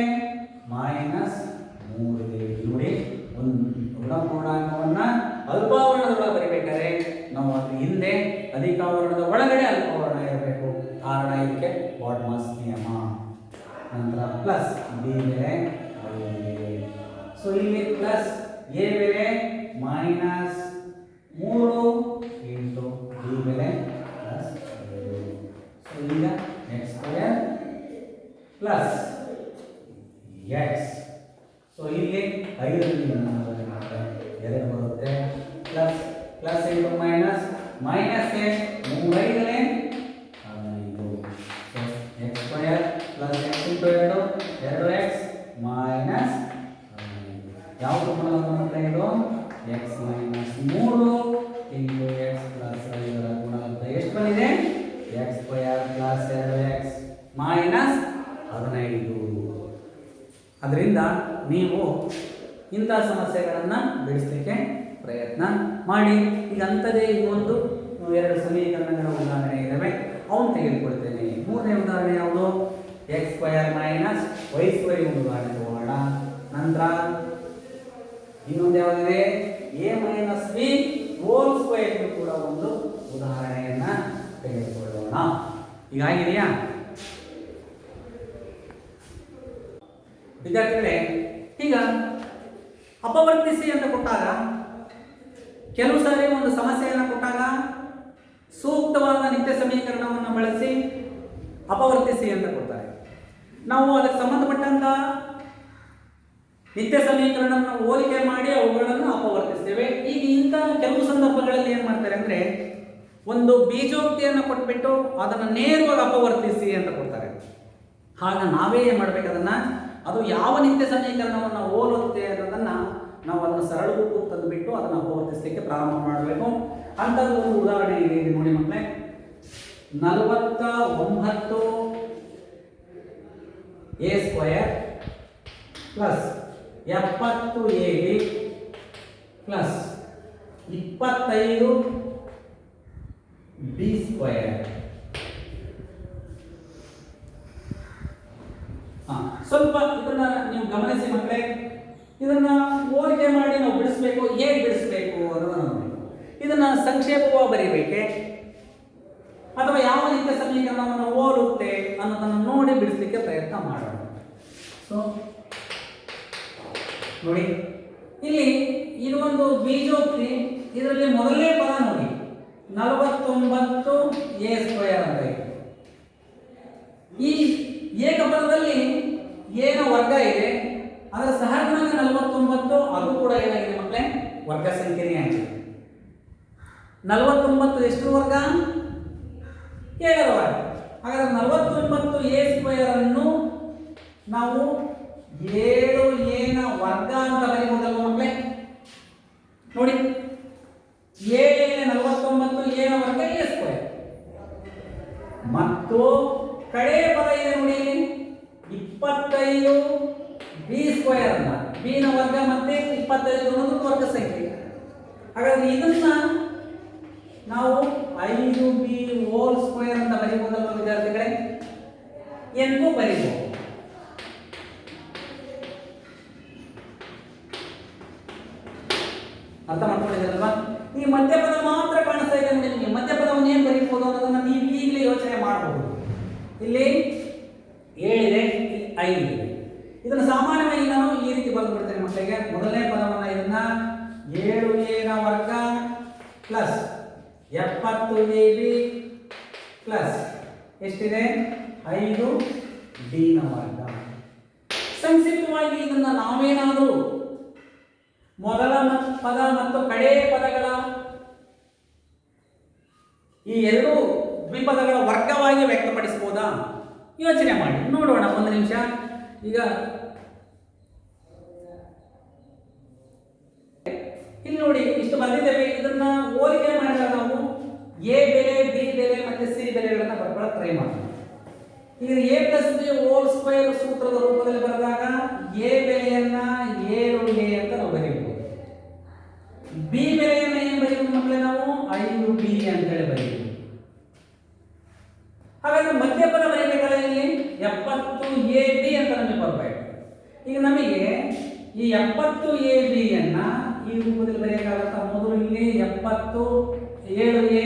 ಮೈನಸ್ 3 ಇದೆ. ನೋಡಿ, ಒಂದು ಋಣಪೂರ್ಣಾಂಕವನ್ನ ಅಲ್ಪಾವರಣದೊಳಗೆ ಬರೀಬೇಕಾದ್ರೆ ನಾವು ಅದು ಹಿಂದೆ ಅಧಿಕಾವರಣದ ಒಳಗಡೆ ಅಲ್ಪಾವರಣ ಇರಬೇಕು. ಕಾರಣ ಇದಕ್ಕೆ ಬಾಡ್ಮಾಸ್ ನಿಯಮ. ನಂತರ ಪ್ಲಸ್ b ಬೆಲೆ 5. ಸೊ ಇಲ್ಲಿ ಪ್ಲಸ್ a ಬೆಲೆ ಮೈನಸ್ 3 ಇಂಟು b ಬೆಲೆ ಪ್ಲಸ್ 5. ಸೊ ಈಗ x square plus x. So ಇಲ್ಲಿ 5ರಲ್ಲಿ 2 ಬರುತ್ತೆ. Plus plus into minus minus 3 5 15. So x square plus x into 2 2x minus 15. ಯಾವುದು ಗುಣಲಬ್ಧ ಇದು? x minus 3 into x plus 5ರ ಗುಣಲಬ್ಧ ಎಷ್ಟು ಬಂದಿದೆ? x square plus 2x minus 15. ಅದರಿಂದ ನೀವು ಇಂಥ ಸಮಸ್ಯೆಗಳನ್ನು ಬಿಡಿಸಲಿಕ್ಕೆ ಪ್ರಯತ್ನ ಮಾಡಿ. ಈಗ ಅಂಥದ್ದೇ ಒಂದು 2 ಸಮೀಕರಣಗಳ ಉದಾಹರಣೆ ಇದ್ದಾವೆ, ಅವನು ತೆಗೆದುಕೊಳ್ತೇನೆ. ಮೂರನೇ ಉದಾಹರಣೆ ಯಾವುದು? x square minus y square ಒಂದು ಉದಾಹರಣೆ ತಗೋಣ. ನಂತರ ಇನ್ನೊಂದು ಯಾವುದಿದೆ? a minus b whole square ಕೂಡ ಒಂದು ಉದಾಹರಣೆಯನ್ನು ತೆಗೆದುಕೊಳ್ಳೋಣ. ಈಗಾಗಿದೆಯಾ? ವಿದ್ಯಾರ್ಥಿಗಳೇ, ಈಗ ಅಪವರ್ತಿಸಿ ಅಂತ ಕೊಟ್ಟಾಗ ಕೆಲವು ಸಾರಿ ಒಂದು ಸಮಸ್ಯೆಯನ್ನು ಕೊಟ್ಟಾಗ ಸೂಕ್ತವಾದ ನಿತ್ಯ ಸಮೀಕರಣವನ್ನು ಬಳಸಿ ಅಪವರ್ತಿಸಿ ಅಂತ ಕೊಡ್ತಾರೆ. ನಾವು ಅದಕ್ಕೆ ಸಂಬಂಧಪಟ್ಟಂತ ನಿತ್ಯ ಸಮೀಕರಣವನ್ನು ಹೋಲಿಕೆ ಮಾಡಿ ಅವುಗಳನ್ನು ಅಪವರ್ತಿಸ್ತೇವೆ. ಈಗ ಇಂಥ ಕೆಲವು ಸಂದರ್ಭಗಳಲ್ಲಿ ಏನು ಮಾಡ್ತಾರೆ ಅಂದರೆ ಒಂದು ಬೀಜೋಕ್ತಿಯನ್ನು ಕೊಟ್ಬಿಟ್ಟು ಅದನ್ನು ನೇರವಾಗಿ ಅಪವರ್ತಿಸಿ ಅಂತ ಕೊಡ್ತಾರೆ. ಆಗ ನಾವೇ ಏನು ಮಾಡಬೇಕು, ಅದು ಯಾವ ನಿತ್ಯ ಸಮೀಕರಣವನ್ನು ಹೋಲುತ್ತೆ ಅನ್ನೋದನ್ನು ನಾವು ಅದನ್ನು ಸರಳ ರೂಪಕ್ಕೆ ತಂದುಬಿಟ್ಟು ಅದನ್ನು ಅಪವರ್ತಿಸಲಿಕ್ಕೆ ಪ್ರಾರಂಭ ಮಾಡಬೇಕು. ಅಂಥದ್ದು ಒಂದು ಉದಾಹರಣೆ ಇದೆ ನೋಡಿ ಮಕ್ಕಳೇ. 49a² plus 70ab plus 25b². ಸ್ವಲ್ಪ ಇದನ್ನ ನೀವು ಗಮನಿಸಿ ಮಕ್ಕಳೇ. ಇದನ್ನ ಹೋಲಿಕೆ ಮಾಡಿ ನಾವು ಬಿಡಿಸ್ಬೇಕು. ಹೇಗೆ ಬಿಡಿಸ್ಬೇಕು ಅನ್ನೋದನ್ನು ನೋಡಿ. ಇದನ್ನ ಸಂಕ್ಷೇಪವಾಗಿ ಬರೀಬೇಕೆ ಅಥವಾ ಯಾವ ನಿತ್ಯ ಸಮೀಕರಣವನ್ನು ಹೋಲುತ್ತೆ ಅನ್ನೋದನ್ನು ನೋಡಿ ಬಿಡಿಸ್ಲಿಕ್ಕೆ ಪ್ರಯತ್ನ ಮಾಡೋಣ. ಸೊ ನೋಡಿ, ಇಲ್ಲಿ ಇದು ಒಂದು ಬೀಜೋಕ್ತಿ. ಇದರಲ್ಲಿ ಮೊದಲನೇ ಪದ ನೋಡಿ 49a² ಅಂತ ಇದೆ. ಈ ಏಕಪದದಲ್ಲಿ ಏನ ವರ್ಗ ಇದೆ, ಅದರ ಸಹಗುಣಾಂಕ 49, ಅದು ಕೂಡ ಏನಾಗಿದೆ ಮಕ್ಕಳೇ, ವರ್ಗ ಸಂಖ್ಯೆನೇ ಆಗಿದೆ. 49 ಎಷ್ಟು ವರ್ಗ? 7 ವರ್ಗ. ಹಾಗಾದ್ರೆ 49a² ಅನ್ನು ನಾವು 7a ನ ವರ್ಗ ಅಂತ ಬರೀಬಹುದಲ್ವ ಮಕ್ಕಳೇ? ನೋಡಿ, 7 49, a ನ ವರ್ಗ a². ಮತ್ತು ಕಡೆ ಪದ ಇದೆ ನೋಡಿ, 25b² ಅನ್ನ b ನ ವರ್ಗ ಮತ್ತೆ 25 ಅನ್ನೋದು ವರ್ಗ ಸಂಖ್ಯೆ. ಹಾಗಾದ್ರೆ ಇದನ್ನ ನಾವು 5b² ಅಂತ ಬರೀಬಹುದಲ್ವ ವಿದ್ಯಾರ್ಥಿಗಳೇ? ಎಂದು ಬರೀಬಹುದು. ಅರ್ಥ ಮಾಡ್ಕೊಂಡಿದ್ದೀರಲ್ವಾ? ಈ ಮಧ್ಯಪದ ಮಾತ್ರ ಕಾಣಿಸ್ತಾ ಇದೆ ನೋಡಿ ನಿಮಗೆ. ಮಧ್ಯಪದವನ್ನು ಏನು ಬರೀಬಹುದು ಅನ್ನೋದನ್ನ ನೀವು ಈಗಲೇ ಯೋಚನೆ ಮಾಡಬಹುದು. ಇಲ್ಲಿ 7 ಇದೆ, 5 ಇದೆ. ಇದನ್ನು ಸಾಮಾನ್ಯವಾಗಿ ನಾನು ಈ ರೀತಿ ಬರೆದು ಬಿಡ್ತೇನೆ ಮಕ್ಕಳಿಗೆ. ಮೊದಲನೇ ಪದವನ್ನು ಇದನ್ನ 7a ನ ವರ್ಗ ಪ್ಲಸ್ 70ab ಪ್ಲಸ್ ಎಷ್ಟಿದೆ, 5d ನ ವರ್ಗ. ಸಂಕ್ಷಿಪ್ತವಾಗಿ ಇದನ್ನ ನಾವೇನಾದರೂ ಮೊದಲ ಪದ ಮತ್ತು ಕಡೆ ಪದಗಳ ಈ ಎರಡು ದ್ವಿಪದಗಳ ವರ್ಗವಾಗಿ ವ್ಯಕ್ತಪಡಿಸಬಹುದಾ? ಯೋಚನೆ ಮಾಡಿ ನೋಡೋಣ ಒಂದು ನಿಮಿಷ. ಈಗ ಇಲ್ಲಿ ನೋಡಿ, ಇಷ್ಟು ಬಂದಿದ್ದೇವೆ. ಇದನ್ನ ಹೋಲಿಕೆ ಮಾಡಿದಾಗ ನಾವು ಎ ಬೆಲೆ, ಬಿ ಬೆಲೆ ಮತ್ತೆ ಸಿ ಬೆಲೆಗಳನ್ನ ಬರ್ಕೊಳ್ಳೋಕೆ ಟ್ರೈ ಮಾಡೋಣ. ಈಗ a+b² ಸೂತ್ರದ ರೂಪದಲ್ಲಿ ಬರೆದಾಗ ಎ ಬೆಲೆಯನ್ನ 7a ಅಂತ ನಾವು ಬರೆಯಬಹುದು. ಬಿ ಬೆಲೆಯನ್ನ ಏನು ಬರೆಯಬಹುದು ಮಕ್ಕಳೇ? ನಾವು 5b ಅಂತ ಹೇಳಿ ಬರೆಯಬಹುದು. ಹಾಗಾದ್ರೆ ಮಧ್ಯಪದ ಬರೆಯಬೇಕಾದ್ರೆ ಇಲ್ಲಿ 70ab ಅಂತ ನಮಗೆ ಬರಬೇಕು. ಈಗ ನಮಗೆ ಈ 70ab ಅನ್ನ ಈ ರೂಪದಲ್ಲಿ ಬರೆಯಬೇಕಾಗುತ್ತಾ? ಮೊದಲು ಇಲ್ಲಿ 70 7a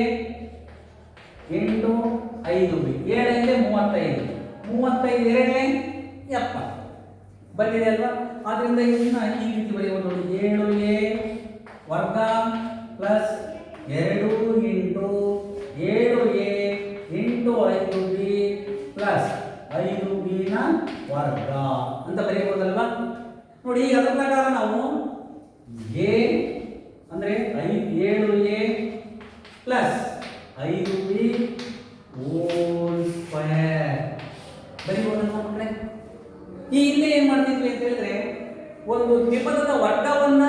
8 5b 7 35 35 2 70 ಬಂದಿದೆ ಅಲ್ವಾ? ಆದ್ರಿಂದ ಇದನ್ನ ಈ ರೀತಿ ಬರೆಯಬಹುದು. 7a ವರ್ಗ plus 2 into 7a into 5b plus 5b ನ ವರ್ಗ ಅಂತ ಬರೆಯಬಹುದಲ್ವಾ? ನೋಡಿ, ಈಗ ಅದರ ಪ್ರಕಾರ ನಾವು a ಅಂದ್ರೆ 7a plus 5b whole square ಬರೀಬಹುದಲ್ವಾ ಮಕ್ಕಳೇ? ಈ ಹಿಂದೆ ಏನ್ ಮಾಡ್ತಿದ್ವಿ ಅಂತ ಹೇಳಿದ್ರೆ, ಒಂದು ದ್ವಿಪದದ ವರ್ಗವನ್ನ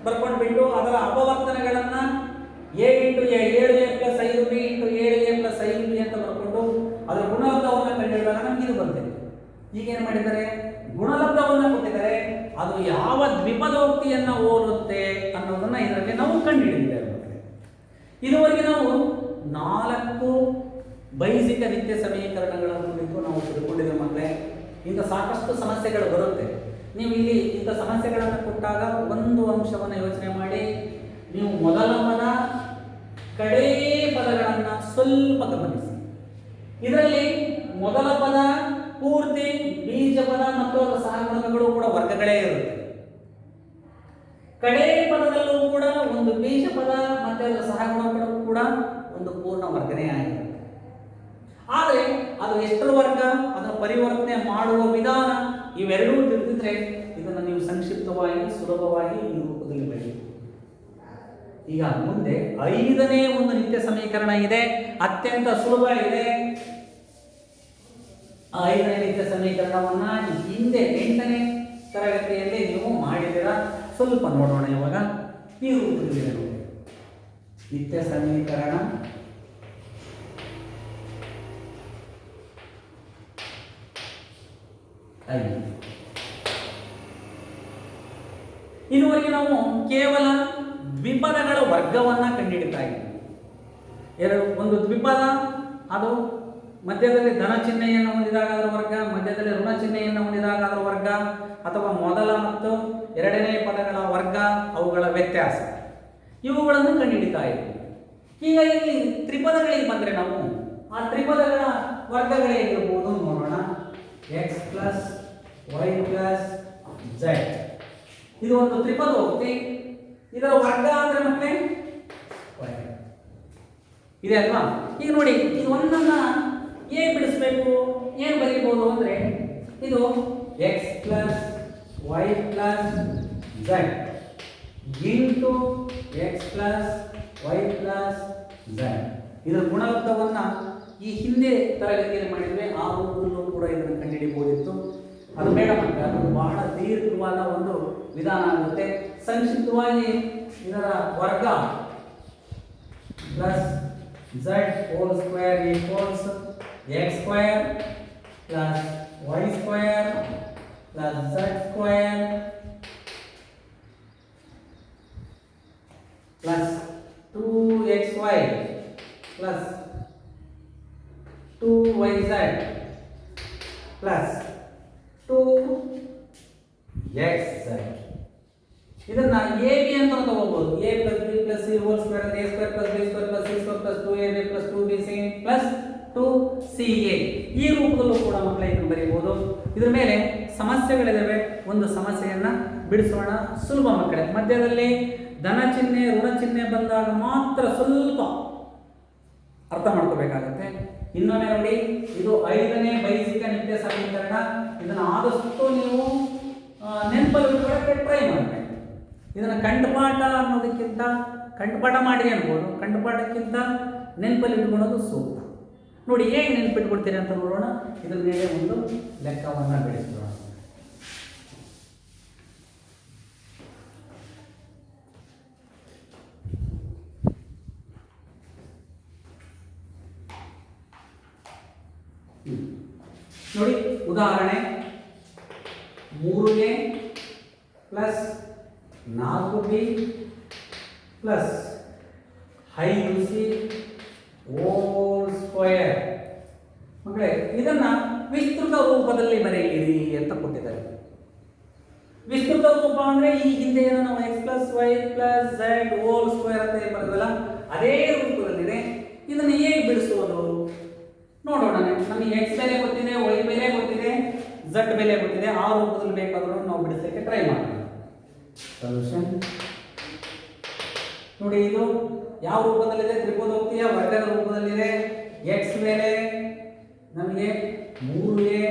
ಬರ್ಕೊಂಡ್ಬಿಟ್ಟು ಅದರ ಅಪವರ್ತನಗಳನ್ನ a into a 7a plus 5b into 7a plus 5b ಅಂತ ಬರ್ಕೊಂಡು ಅದರ ಗುಣಲಬ್ಧವನ್ನು ಕಂಡುಹಿಡಿದಾಗ ನಮ್ಗೆ ಇದು ಬರ್ತದೆ. ಈಗ ಏನ್ ಮಾಡಿದ್ದಾರೆ, ಗುಣಲಬ್ಧವನ್ನು ಕೊಟ್ಟಿದ್ದಾರೆ, ಅದು ಯಾವ ದ್ವಿಪದೋಕ್ತಿಯನ್ನ ಹೋಲುತ್ತೆ ಅನ್ನೋದನ್ನ ಇದರಲ್ಲಿ ನಾವು ಕಂಡುಹಿಡಿದಿದ್ದೇವೆ. ಇದುವರೆಗೆ ನಾವು 4 ಬೈಸಿಕ ನಿತ್ಯ ಸಮೀಕರಣಗಳ ಕುರಿತು ನಾವು ತಿಳ್ಕೊಂಡಿದ್ದೇವೆ ಮಕ್ಕಳೇ. ಇಂಥ ಸಾಕಷ್ಟು ಸಮಸ್ಯೆಗಳು ಬರುತ್ತೆ. ನೀವು ಇಲ್ಲಿ ಇಂಥ ಸಮಸ್ಯೆಗಳನ್ನು ಕೊಟ್ಟಾಗ ಒಂದು ಅಂಶವನ್ನು ಯೋಚನೆ ಮಾಡಿ, ನೀವು ಮೊದಲ ಪದ ಕಡೇ ಪದಗಳನ್ನು ಸ್ವಲ್ಪ ಗಮನಿಸಿ. ಇದರಲ್ಲಿ ಮೊದಲ ಪದ ಪೂರ್ತಿ ಬೀಜ ಪದ ಮತ್ತು ಅದರ ಸಹಗುಣಕಗಳು ಕಡೆ ಪದದಲ್ಲೂ ಕೂಡ ಒಂದು ಬೀಜ ಪದ ಮತ್ತೆ ಅದರ ಸಹಗುಣಕಗಳು ಕೂಡ ಒಂದು ಪೂರ್ಣ ವರ್ಗನೇ ಆಗಿರುತ್ತೆ. ಆದರೆ ಅದು ಎಷ್ಟರ ವರ್ಗ, ಅದರ ಪರಿವರ್ತನೆ ಮಾಡುವ ವಿಧಾನ ಇವೆರಡೂ ತಿಳಿದಿದ್ರೆ ಇದನ್ನು ನೀವು ಸಂಕ್ಷಿಪ್ತವಾಗಿ ಸುಲಭವಾಗಿ ಈ ರೂಪದಲ್ಲಿ ಬರೆಯಬಹುದು. ಈಗ ಮುಂದೆ 5ನೇ ಒಂದು ನಿತ್ಯ ಸಮೀಕರಣ ಇದೆ, ಅತ್ಯಂತ ಸುಲಭ ಇದೆ. ಆ 5ನೇ ನಿತ್ಯ ಸಮೀಕರಣವನ್ನ ಹಿಂದೆ 8ನೇ ತರಗತಿಯಲ್ಲಿ ನೀವು ಮಾಡಿದ್ದೀರಾ. ಸ್ವಲ್ಪ ನೋಡೋಣ ಇವಾಗ. ಈ ರೂಪದಲ್ಲಿ ನೋಡಿ, ನಿತ್ಯ ಸಮೀಕರಣ ಇದುವರೆಗೆ ನಾವು ಕೇವಲ ದ್ವಿಪದಗಳ ವರ್ಗವನ್ನ ಕಂಡುಹಿಡಿತಾ ಇದ್ದೀವಿ. ಒಂದು ದ್ವಿಪದ, ಅದು ಮಧ್ಯದಲ್ಲಿ ಧನ ಚಿಹ್ನೆಯನ್ನು ಹೊಂದಿದಾಗ ಅದರ ವರ್ಗ, ಮಧ್ಯದಲ್ಲಿ ಋಣ ಚಿಹ್ನೆಯನ್ನು ಹೊಂದಿದಾಗ ಅದರ ವರ್ಗ, ಅಥವಾ ಮೊದಲ ಮತ್ತು ಎರಡನೇ ಪದಗಳ ವರ್ಗ, ಅವುಗಳ ವ್ಯತ್ಯಾಸ, ಇವುಗಳನ್ನು ಕಂಡುಹಿಡಿತಾ ಇದ್ದೀವಿ. ಈಗ ಇಲ್ಲಿ ತ್ರಿಪದಗಳಿಗೆ ಬಂದರೆ ನಾವು ಆ ತ್ರಿಪದಗಳ ವರ್ಗಗಳೇನಿರ್ಬೋದು ನೋಡೋಣ. X plus y plus z, ಇದು ಒಂದು ತ್ರಿಪದೋಕ್ತಿ. ಇದರ ವರ್ಗ ಅಂದ್ರೆ ಮತ್ತೆ ಇದೆ ಅಲ್ವಾ? ಈಗ ನೋಡಿ, ಇದು ಒಂದನ್ನ ಹೇಗೆ ಬಿಡಿಸ್ಬೇಕು, ಏನು ಬರೀಬಹುದು ಅಂದ್ರೆ ಇದು x plus y plus z into x plus y plus z. ಇದರ ಗುಣಲಬ್ಧವನ್ನ ಈ ಹಿಂದೆ ತರಗತಿಯಲ್ಲಿ ಮಾಡಿದ್ರೆ ಆ ರೂಪದಲ್ಲೂ ಕೂಡ ಇದನ್ನು ಕಂಡುಹಿಡಿಯಬಹುದಿತ್ತು. ಅದು ಬೇಡ ಮಾತ್ರ, ಅದು ಬಹಳ ದೀರ್ಘವಾದ ಒಂದು ವಿಧಾನ ಆಗುತ್ತೆ. ಸಂಕ್ಷಿಪ್ತವಾಗಿ ಇದರ ವರ್ಗ plus z whole square equals x square plus y square plus z square plus 2xy plus 2yz plus 2xz. ಇದನ್ನ ಎ ಬಿ ಅಂತ ತಗೋಬಹುದು. A plus B plus C whole square A square plus B square plus C square plus 2ab plus 2bc plus 2ca. ಈ ರೂಪದಲ್ಲೂ ಕೂಡ ಮಕ್ಕಳೇ ಇದನ್ನು ಬರೆಯಬಹುದು. ಇದರ ಮೇಲೆ ಸಮಸ್ಯೆಗಳಿದಾವೆ. ಒಂದು ಸಮಸ್ಯೆಯನ್ನ ಬಿಡಿಸೋಣ. ಸುಲಭ ಮಕ್ಕಳೇ. ಮಧ್ಯದಲ್ಲಿ ಧನ ಚಿಹ್ನೆ ಋಣ ಚಿಹ್ನೆ ಬಂದಾಗ ಮಾತ್ರ ಸ್ವಲ್ಪ ಅರ್ಥ ಮಾಡ್ಕೋಬೇಕಾಗತ್ತೆ. ಇನ್ನೊಮ್ಮೆ ನೋಡಿ, ಇದು 5ನೇ ಬೈಸಿಕ ನಿತ್ಯ ಸಮೀಕರಣ. ಇದನ್ನು ಆದಷ್ಟು ನೀವು ನೆನಪಲ್ಲಿ ಇಟ್ಕೊಳ್ಳೋಕೆ ಟ್ರೈ ಮಾಡಬೇಕು. ಇದನ್ನು ಕಂಠಪಾಠ ಅನ್ನೋದಕ್ಕಿಂತ ಕಂಠಪಾಠ ಮಾಡಿ ಅನ್ಬೋದು, ಕಂಠಪಾಠಕ್ಕಿಂತ ನೆನಪಲ್ಲಿ ಇಟ್ಕೊಳ್ಳೋದು ಸೂಕ್ತ. ನೋಡಿ ಹೇಗೆ ನೆನಪಿಟ್ಕೊಡ್ತೀರಿ ಅಂತ ನೋಡೋಣ. ಇದರ ಮೇಲೆ ಒಂದು ಲೆಕ್ಕವನ್ನು ಬಿಡಿಸೋಣ. ನೋಡಿ, ಉದಾಹರಣೆ 3a plus 4b plus 5c whole square. ಮಕ್ಕಳೇ, ಇದನ್ನ ವಿಸ್ತೃತ ರೂಪದಲ್ಲಿ ಬರೆಯಿರಿ ಅಂತ ಕೊಟ್ಟಿದ್ದಾರೆ. ವಿಸ್ತೃತ ರೂಪ ಅಂದ್ರೆ ಈ ಹಿಂದೆ ಏನೋ ನಾವು x plus y plus z whole square ಅಂತ ಬರೆದಲ್ಲ, ಅದೇ ರೂಪದಲ್ಲಿದೆ. ಇದನ್ನ ಹೇಗೆ ಬಿಡಿಸುವುದು ನೋಡೋಣ. ನಮಗೆ ಎಕ್ಸ್ ಬೆಲೆ ಗೊತ್ತಿದೆ, ವೈ ಬೆಲೆ ಗೊತ್ತಿದೆ, ಝೆಡ್ ಬೆಲೆ ಗೊತ್ತಿದೆ. ಆ ರೂಪದಲ್ಲಿ ಬೇಕಾದರೂ ನಾವು ಬಿಡಿಸಲಿಕ್ಕೆ ಟ್ರೈ ಮಾಡೋಣ. ಸೊಲ್ಯೂಷನ್ ನೋಡಿ, ಇದು ಯಾವ ರೂಪದಲ್ಲಿದೆ? ತ್ರಿಪದೋಕ್ತಿಯ ವರ್ಗದ ರೂಪದಲ್ಲಿದೆ. ಎಕ್ಸ್ ಬೆಲೆ ನಮಗೆ 3a,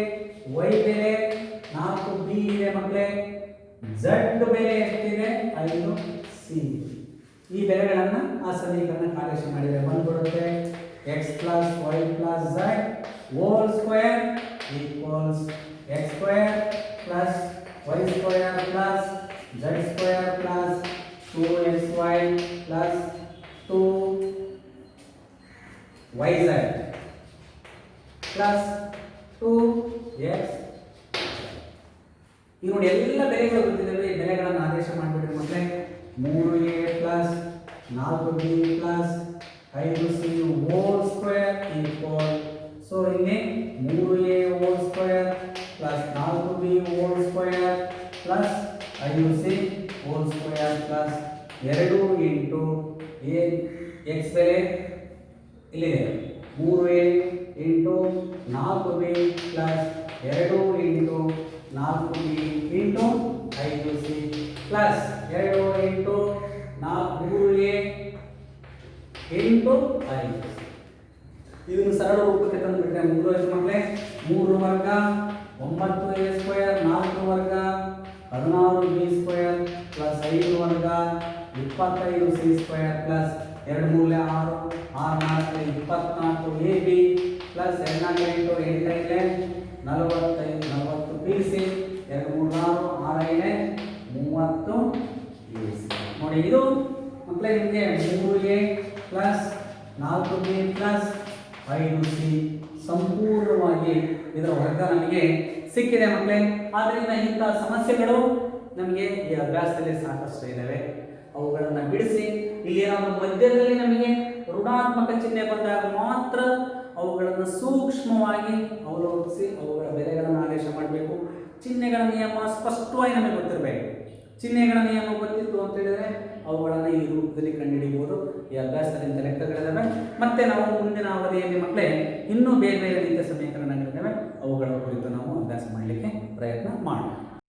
ವೈ ಬೆಲೆ 4b ಇದೆ ಮಕ್ಕಳೇ. ಝೆಡ್ ಬೆಲೆ ಎಷ್ಟಿದೆ? 5c. ಈ ಬೆಲೆಗಳನ್ನು ಆ ಸಮೀಕರಣ ಕಾರ್ಯಕ್ಷ ಮಾಡಿದರೆ ಬಂದ್ಬಿಡುತ್ತೆ. x plus y plus z whole square equals x square plus y square plus z square plus 2xy plus 2yz plus 2x. ಈಗ ನೋಡಿ, ಎಲ್ಲ ಬೆಲೆಗಳು ಗೊತ್ತಿದ್ದಾವೆ. ಈ ಬೆಲೆಗಳನ್ನು ಆದೇಶ ಮಾಡಿಬಿಟ್ರೆ ಮತ್ತೆ 3a plus 4b plus 5c whole square equal. So ಇಲ್ಲಿ 3a whole square plus 4b whole square plus 5c whole square plus 2 into a x ಬೆಲೆ ಇಲ್ಲಿದೆ 3a into 4b plus 2 into 4b into 5c plus 2 into 3a into 5. ಇದನ್ನು ಸರಳ ರೂಪಕ್ಕೆ ತಂದುಬಿಟ್ರೆ 3 ಎಷ್ಟು ಮಕ್ಕಳೇ? 3 ವರ್ಗ 9a square, 4 ವರ್ಗ 16b ಸ್ಕ್ವೇರ್ ಪ್ಲಸ್ 5 ವರ್ಗ 25c ಸ್ಕ್ವೇರ್ ಪ್ಲಸ್ 2 ಮೂಲೆ 6, 6 4 24ab ಪ್ಲಸ್ 2 4 8 8 45 40pc 2 3 6 6 30ac. ನೋಡಿ ಇದು ಮಕ್ಕಳೇ ನಿಮಗೆ 3a plus 4b plus 5c ಸಂಪೂರ್ಣವಾಗಿ ಇದರ ವರ್ಗ ನಮಗೆ ಸಿಕ್ಕಿದೆ ಮಕ್ಕಳೇ. ಆದ್ದರಿಂದ ಇಂಥ ಸಮಸ್ಯೆಗಳು ನಮಗೆ ಈ ಅಭ್ಯಾಸದಲ್ಲಿ ಸಾಕಷ್ಟು ಇದ್ದಾವೆ. ಅವುಗಳನ್ನು ಬಿಡಿಸಿ ಇಲ್ಲಿ ಏನಾದರೂ ಮಧ್ಯದಲ್ಲಿ ನಮಗೆ ಋಣಾತ್ಮಕ ಚಿಹ್ನೆ ಬಂದಾಗ ಮಾತ್ರ ಅವುಗಳನ್ನು ಸೂಕ್ಷ್ಮವಾಗಿ ಅವಲೋಕಿಸಿ ಅವುಗಳ ಬೆಲೆಗಳನ್ನು ಆದೇಶ ಮಾಡಬೇಕು. ಚಿಹ್ನೆಗಳ ನಿಯಮ ಸ್ಪಷ್ಟವಾಗಿ ನಮಗೆ ಗೊತ್ತಿರಬೇಕು. ಚಿಹ್ನೆಗಳ ನಿಯಮ ಗೊತ್ತಿತ್ತು ಅಂತ ಹೇಳಿದರೆ ಅವುಗಳನ್ನು ಈ ರೂಪದಲ್ಲಿ ಕಂಡುಹಿಡಿಯಬಹುದು. ಈ ಅಭ್ಯಾಸದಿಂದ ಲೆಕ್ಕಗಳಿದ್ದಾವೆ. ಮತ್ತೆ ನಾವು ಮುಂದಿನ ಅವಧಿಯಲ್ಲಿ ಮಕ್ಕಳೇ ಇನ್ನೂ ಬೇರೆ ಬೇರೆ ರೀತಿಯ ಸಮೀಕರಣಗಳಿದ್ದಾವೆ, ಅವುಗಳ ಕುರಿತು ನಾವು ಅಭ್ಯಾಸ ಮಾಡಲಿಕ್ಕೆ ಪ್ರಯತ್ನ ಮಾಡೋಣ.